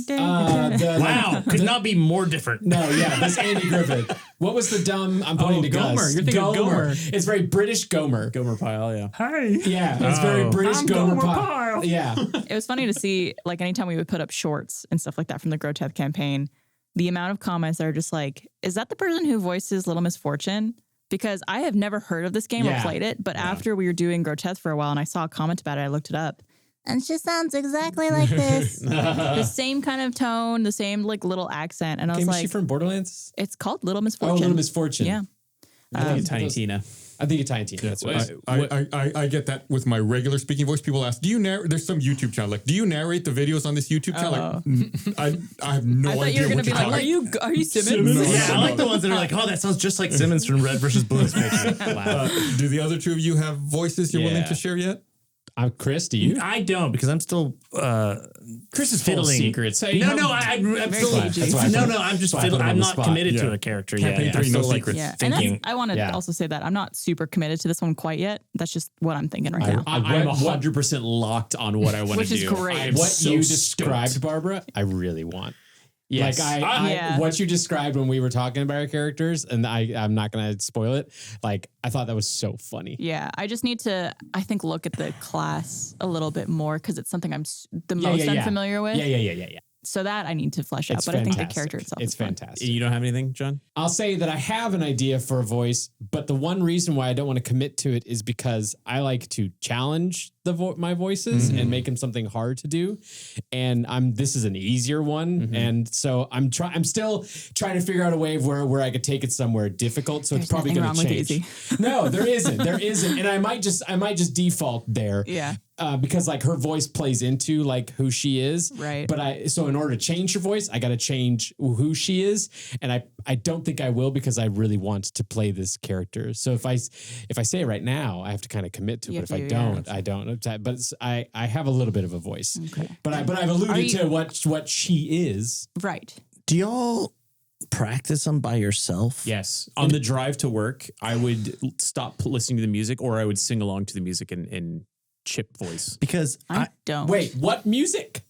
Wow, could not be more different. No, yeah, this Andy Griffith. What was the dumb? I'm pointing to Gomer. Gus. You're thinking of Gomer. It's very British Gomer. Gomer Pyle, yeah. Hi. Yeah, it's very British I'm Gomer Gomer Pyle. Pyle. Yeah, It was funny to see, like, anytime we would put up shorts and stuff like that from the Grotethe campaign, the amount of comments that are just like, is that the person who voices Little Miss Fortune? Because I have never heard of this game or played it, but after we were doing Grotethe for a while and I saw a comment about it, I looked it up. And she sounds exactly like this. The same kind of tone, the same like little accent. And I was is like, she from Borderlands? it's called Little Miss Oh, Fortune. Little Misfortune. Yeah. I think it's Tiny Tina. I think it's Tiny Tina. That's right. I get that with my regular speaking voice. People ask, do you narrate? There's some YouTube channel. Like, do you narrate the videos on this YouTube channel? Like, I have no I thought idea you were what going to you're be like, talking. are you Simmons? No, Yeah, no, I like no. the ones that are like, oh, that sounds just like Simmons from Red versus Blue. Do the other two of you have voices you're willing to share yet? Chris, do you? I don't, because I'm still Chris is full of fiddling. secrets. I'm still That's why I no, put- I'm just that's why I put fiddling. him on I'm the not spot. committed to Yeah. a character Campaign yet. 3, I'm no still like secrets. Yeah, and thinking. I want to also say that I'm not super committed to this one quite yet. That's just what I'm thinking right now. I'm 100% locked on what I want to Which do. is great. I am What so you stoked. described, Barbara, I really want. Yes. Like Yeah. what you described when we were talking about our characters, and I'm not gonna spoil it. Like I thought that was so funny. Yeah, I just need to, I think, look at the class a little bit more because it's something I'm the most unfamiliar with. Yeah. So that I need to flesh out. It's But I think the fantastic. character itself It's is fun. fantastic. You don't have anything, John? I'll say that I have an idea for a voice, but the one reason why I don't want to commit to it is because I like to challenge my voices and make them something hard to do. And this is an easier one, and so I'm still trying to figure out a way where I could take it somewhere difficult. So There's it's probably nothing going to wrong with change. easy. No, there isn't, and I might just default there. Yeah. Because like her voice plays into like who she is. Right. But so in order to change her voice, I got to change who she is. And I don't think I will because I really want to play this character. So if I say it right now, I have to kind of commit to it. You But if have I to, don't, I don't. But I have a little bit of a voice. Okay. But I've alluded you- to what she is. Right. Do y'all practice them by yourself? Yes. On the drive to work, I would stop listening to the music or I would sing along to the music in Chip voice. Because I don't. Wait, what music?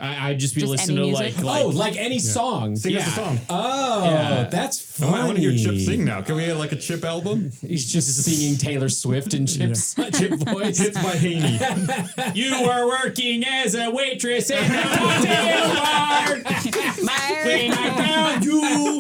I'd just be Just listening any to music? Like any song. Sing us a song. Oh, Yeah. that's funny. I want to hear Chip sing now. Can we get like a Chip album? He's just singing Taylor Swift in Chip's Chip voice. It's by Haney. You were working as a waitress in a cocktail bar. When I found you.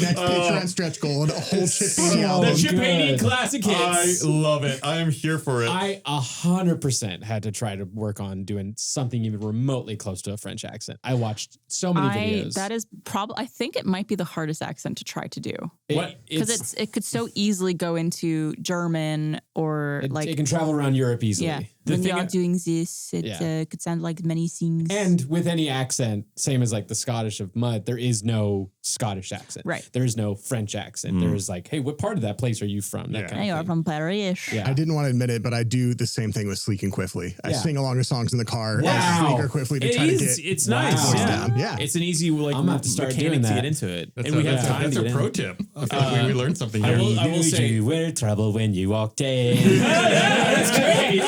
Next Patreon stretch goal, a whole Chip Haney The album. Chip Haney good. classic I hits. love it. I am here for it. I 100% had to try to work on doing something even remotely close to a French accent. I watched so many videos. That is probably, I think it might be the hardest accent to try to do. Because It could so easily go into German or it like, can travel around Europe easily. yeah. The When thing you're doing this, it Yeah. could sound like many things. And with any accent, same as like the Scottish of Mud, there is no Scottish accent. Right. There is no French accent. There is like, hey, what part of that place are you from? That Yeah. kind I of are thing. from Paris. Yeah. I didn't want to admit it, but I do the same thing with Sleek and Quiffly. I Yeah. sing along to songs in the car Wow. as Sleek or Quiffly to try to get It's Wow. nice. voice Yeah. down. Yeah. It's an easy like I'm gonna have to start mechanic doing to that. get into it. That's and we a, have time that's to a get pro in. tip. I feel like we learned something I here. will say were trouble when you walked in. that's great.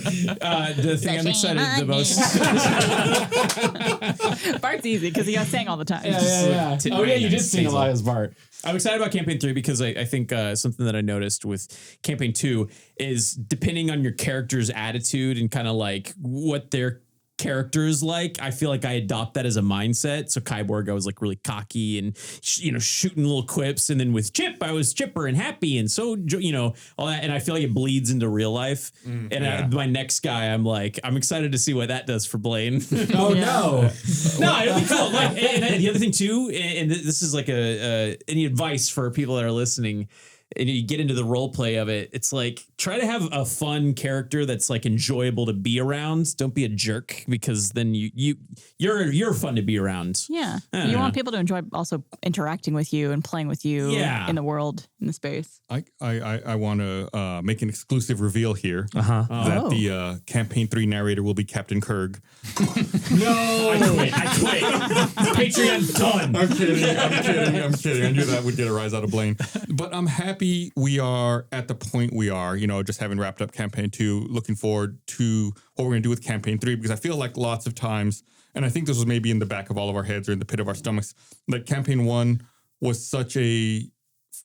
The thing I'm excited the most. Bart's easy because he got sang all the time. Yeah. Tit Oh yeah, you did nice. sing a lot as Bart. I'm excited about campaign 3 because I think something that I noticed with campaign 2 is depending on your character's attitude and kind of like what their character is like. I feel like I adopt that as a mindset. So Kyborg, I was like really cocky and shooting little quips, and then with Chip, I was chipper and happy, and so all that. And I feel like it bleeds into real life. My next guy, I'm excited to see what that does for Blaine. Oh no, no, it'll be cool. Like, and the other thing too, and this is like any advice for people that are listening. And you get into the role play of it, it's like try to have a fun character that's like enjoyable to be around. Don't be a jerk, because then you're fun to be around. Yeah, you want people to enjoy also interacting with you and playing with you in the world, in the space. I want to make an exclusive reveal here that the campaign 3 narrator will be Captain Kurg. No, I quit. Patreon done. I'm kidding. I knew that would get a rise out of Blaine, but I'm happy we are at the point we are, just having wrapped up campaign 2, looking forward to what we're going to do with campaign 3, because I feel like lots of times, and I think this was maybe in the back of all of our heads or in the pit of our stomachs, like campaign 1 was such a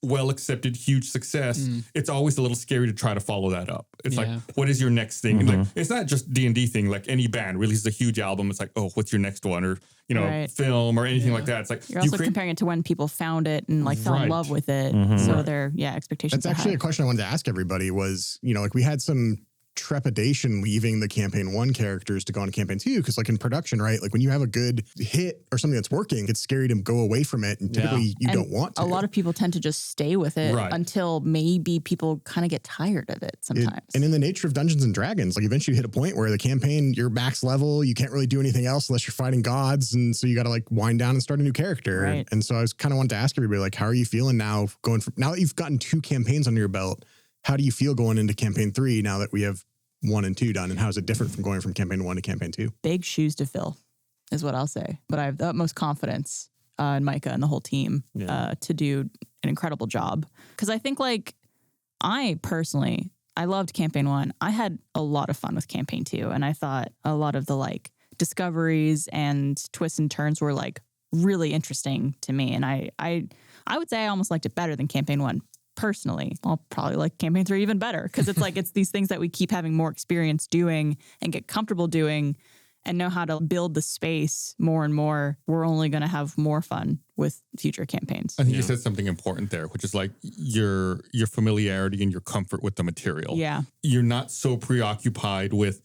well-accepted, huge success. It's always a little scary to try to follow that up. It's like, what is your next thing? And like, it's not just D&D thing. Like any band releases a huge album. It's like, oh, what's your next one? Or, film or anything like that. It's like, you're also comparing it to when people found it and like fell in love with it. So their expectations. That's actually a question I wanted to ask everybody was, like we had some trepidation leaving the campaign 1 characters to go on campaign 2, because like in production, right, like when you have a good hit or something that's working, it's scary to go away from it, and typically you don't want to. A lot of people tend to just stay with it until maybe people kind of get tired of it sometimes. And in the nature of Dungeons and Dragons, like eventually you hit a point where the campaign, you're max level, you can't really do anything else unless you're fighting gods, and so you got to like wind down and start a new character. And so I was kind of wanted to ask everybody, like, how are you feeling now now that you've gotten 2 campaigns under your belt? How do you feel going into campaign 3 now that we have 1 and 2 done, and how is it different from going from campaign 1 to campaign 2? Big shoes to fill is what I'll say, but I have the utmost confidence in Micah and the whole team to do an incredible job, because I think like I loved campaign 1. I had a lot of fun with campaign 2, and I thought a lot of the like discoveries and twists and turns were like really interesting to me, and I would say I almost liked it better than campaign 1. Personally, I'll probably like campaign 3 even better, because it's like it's these things that we keep having more experience doing and get comfortable doing and know how to build the space more and more. We're only going to have more fun with future campaigns. I think you said something important there, which is like your familiarity and your comfort with the material. Yeah. You're not so preoccupied with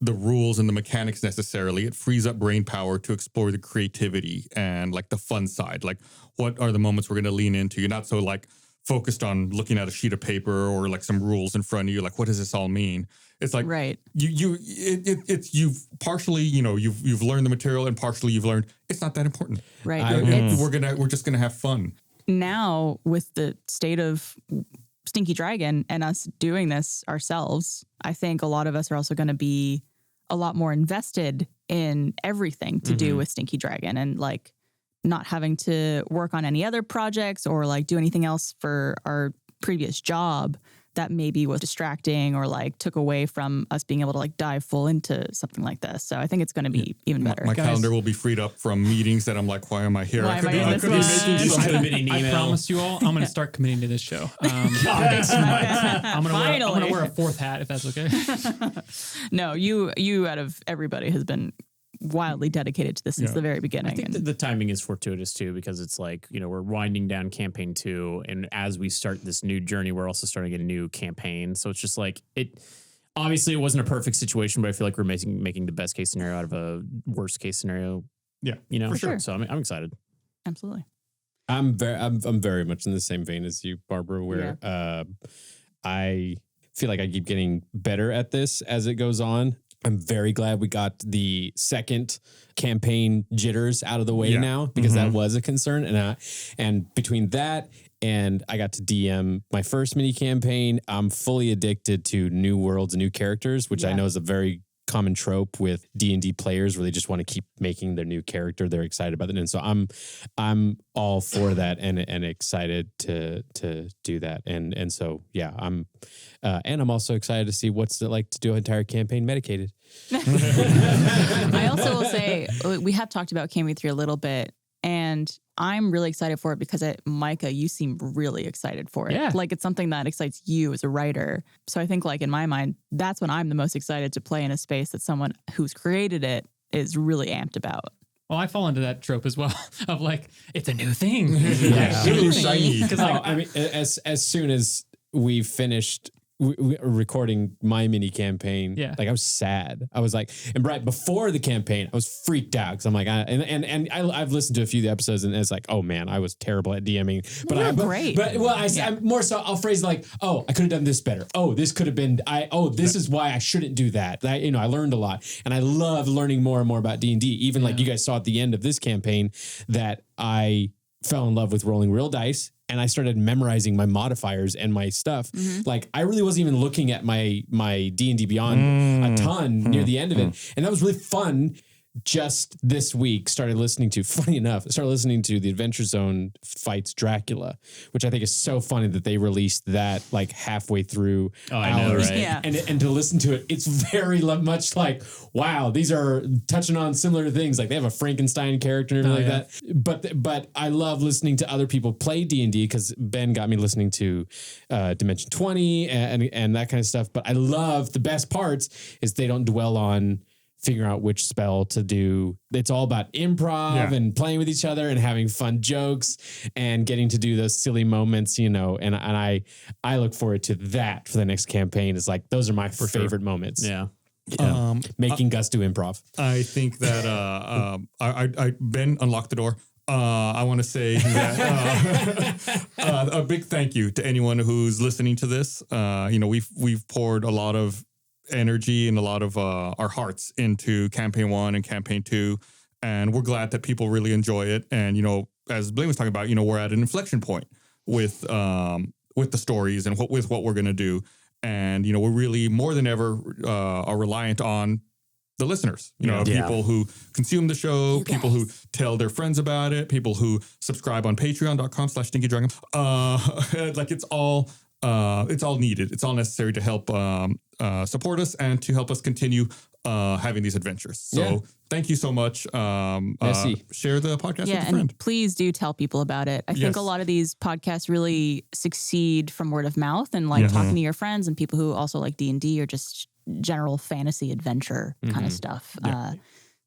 the rules and the mechanics necessarily. It frees up brain power to explore the creativity and like the fun side. Like, what are the moments we're going to lean into? You're not so like focused on looking at a sheet of paper or like some rules in front of you. Like, what does this all mean? It's like, you've partially, you've learned the material, and partially you've learned it's not that important. Right. We're just going to have fun. Now with the state of Stinky Dragon and us doing this ourselves, I think a lot of us are also going to be a lot more invested in everything to do with Stinky Dragon, and like not having to work on any other projects or like do anything else for our previous job that maybe was distracting or like took away from us being able to like dive full into something like this. So I think it's going to be even better. My calendar will be freed up from meetings that I'm like, why am I here? I could be making some kind of an email. I promise you all, I'm going to start committing to this show. I'm going to wear a 4th hat if that's okay. No, you out of everybody has been wildly dedicated to this since the very beginning. I think that the timing is fortuitous too, because it's like, we're winding down campaign 2, and as we start this new journey, we're also starting a new campaign. So it's just like obviously it wasn't a perfect situation, but I feel like we're making the best case scenario out of a worst case scenario. Yeah, for sure. So I'm excited. Absolutely. I'm very much in the same vein as you, Barbara, where I feel like I keep getting better at this as it goes on. I'm very glad we got the second campaign jitters out of the way now, because that was a concern. And between that and I got to DM my first mini campaign, I'm fully addicted to new worlds and new characters, which I know is a very common trope with D&D players, where they just want to keep making their new character. They're excited about it. And so I'm all for that and excited to do that. And so, I'm also excited to see what's it like to do an entire campaign medicated. I also will say, we have talked about campaign 3 a little bit And I'm really excited for it because Micah, you seem really excited for it. Yeah. Like it's something that excites you as a writer. So I think like in my mind, that's when I'm the most excited to play in a space that someone who's created it is really amped about. Well, I fall into that trope as well of like, it's a new thing. Ooh, shiny. Because I mean, as soon as we finished recording my mini campaign, like I was sad. I was like, and right before the campaign, I was freaked out because I'm like, I've listened to a few of the episodes and it's like, oh man, I was terrible at DMing. But great. I'm more so I'll phrase it like, oh, I could have done this better. Oh, this could have been. This is why I shouldn't do that. I learned a lot, and I love learning more and more about D&D. Even like you guys saw at the end of this campaign, that I fell in love with rolling real dice. And I started memorizing my modifiers and my stuff. Like I really wasn't even looking at my D&D Beyond a ton near the end of it. And that was really fun. Just this week funny enough, I started listening to the Adventure Zone Fights Dracula, which I think is so funny that they released that like halfway through hours. Right? Yeah. And to listen to it, it's very much like, wow, these are touching on similar things. Like they have a Frankenstein character and everything like that. But I love listening to other people play D&D because Ben got me listening to Dimension 20 and that kind of stuff. But I love the best parts is they don't dwell on figuring out which spell to do. It's all about improv and playing with each other and having fun jokes and getting to do those silly moments, and I look forward to that for the next campaign. Is like, those are my favorite moments. Yeah. Making Gus do improv. I think that I Ben unlocked the door. I want to say that a big thank you to anyone who's listening to this. We've poured a lot of energy and a lot of our hearts into campaign 1 and campaign 2, and we're glad that people really enjoy it. And as Blaine was talking about, we're at an inflection point with the stories and with what we're going to do, and we're really more than ever are reliant on the listeners, people who consume the show, people who tell their friends about it, people who subscribe on patreon.com/StinkyDragon. Like it's all needed. It's all necessary to help support us and to help us continue having these adventures. So thank you so much. Share the podcast with a friend. And please do tell people about it. I think a lot of these podcasts really succeed from word of mouth and like talking to your friends and people who also like D&D or just general fantasy adventure kind of stuff.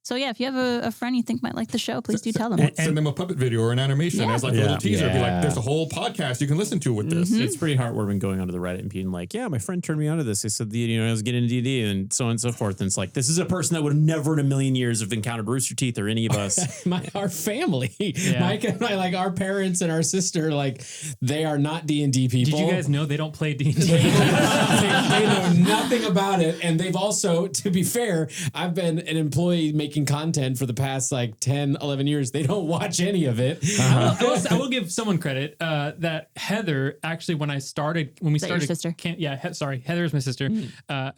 So if you have a friend you think might like the show, please do tell them. Send them a puppet video or an animation as like a little teaser. Be like, there's a whole podcast you can listen to with this. It's pretty heartwarming going onto the Reddit and being like, my friend turned me onto this. They said, I was getting into D&D and so on and so forth. And it's like, this is a person that would have never in a million years have encountered Rooster Teeth or any of us. Our family, Micah and I, like our parents and our sister, like they are not D&D people. Did you guys know they don't play D&D? They know nothing about it. And they've also, to be fair, I've been an employee making content for the past like 10, 11 years. They don't watch any of it. I will give someone credit that Heather, actually, when we started. Your sister? Heather is my sister.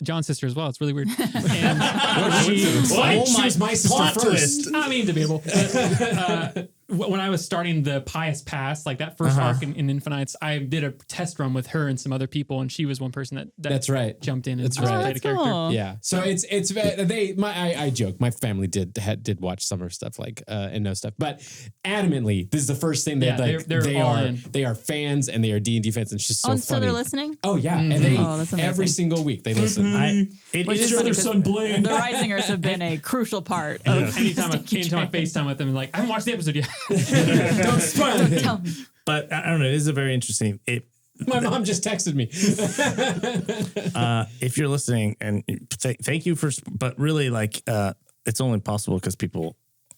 John's sister as well. It's really weird. And she was my sister first. I mean, debatable. When I was starting the Pious Past, like that first arc in Infinites, I did a test run with her and some other people, and she was one person that that's right jumped in and that's right. played a character. Cool. Yeah, so I joke. My family did watch some of her stuff and know stuff, but adamantly, this is the first thing that they are fans and they are D&D fans, and it's just so funny. So they're listening? Oh yeah, and they every single week they listen. It's your other son Blaine. The Risingers have been a crucial part of anytime I FaceTime with them, and like, I haven't watched the episode yet. Don't spoil it. Tell me. But I don't know. It is a very interesting. My mom just texted me. If you're listening, and thank you but really, like, it's only possible because people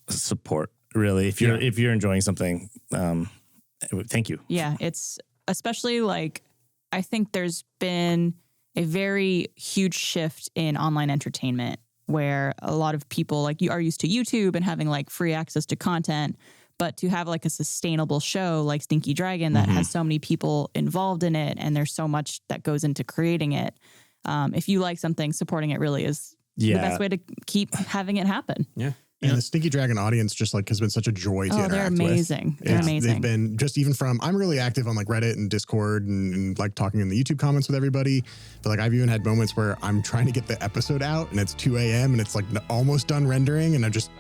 support. Really, if you're enjoying something, thank you. Yeah, it's especially like I think there's been a very huge shift in online entertainment where a lot of people like you are used to YouTube and having like free access to content. But to have like a sustainable show like Stinky Dragon that has so many people involved in it and there's so much that goes into creating it. If you like something, supporting it really is the best way to keep having it happen. Yeah. And the Stinky Dragon audience just like has been such a joy to interact they're amazing. with. They're amazing. They've been just even from, I'm really active on like Reddit and Discord and like talking in the YouTube comments with everybody. But like I've even had moments where I'm trying to get the episode out and it's 2 a.m. and it's like almost done rendering and I just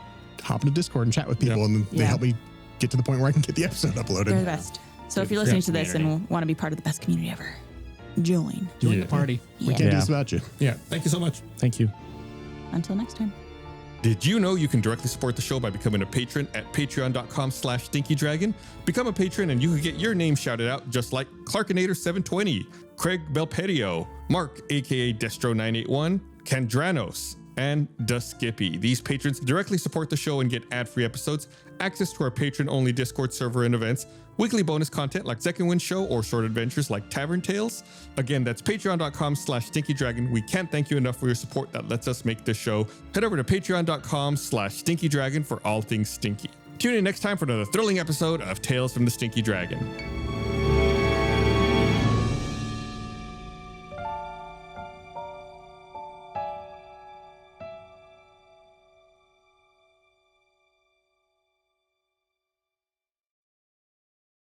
hop into Discord and chat with people and they help me get to the point where I can get the episode They're the uploaded. best. So if you're listening to this and want to be part of the best community ever, join. Join the party. We can't do this without you. Yeah. Thank you so much. Thank you. Until next time. Did you know you can directly support the show by becoming a patron at patreon.com/StinkyDragon? Become a patron and you can get your name shouted out just like Clarkinator720, Craig Belperio, Mark, aka Destro981, Candranos, and Skippy. These patrons directly support the show and get ad-free episodes, access to our patron-only Discord server and events, weekly bonus content like Second Wind Show or short adventures like Tavern Tales. Again, that's patreon.com/StinkyDragon. We can't thank you enough for your support that lets us make this show. Head over to patreon.com/StinkyDragon for all things Stinky. Tune in next time for another thrilling episode of Tales from the Stinky Dragon.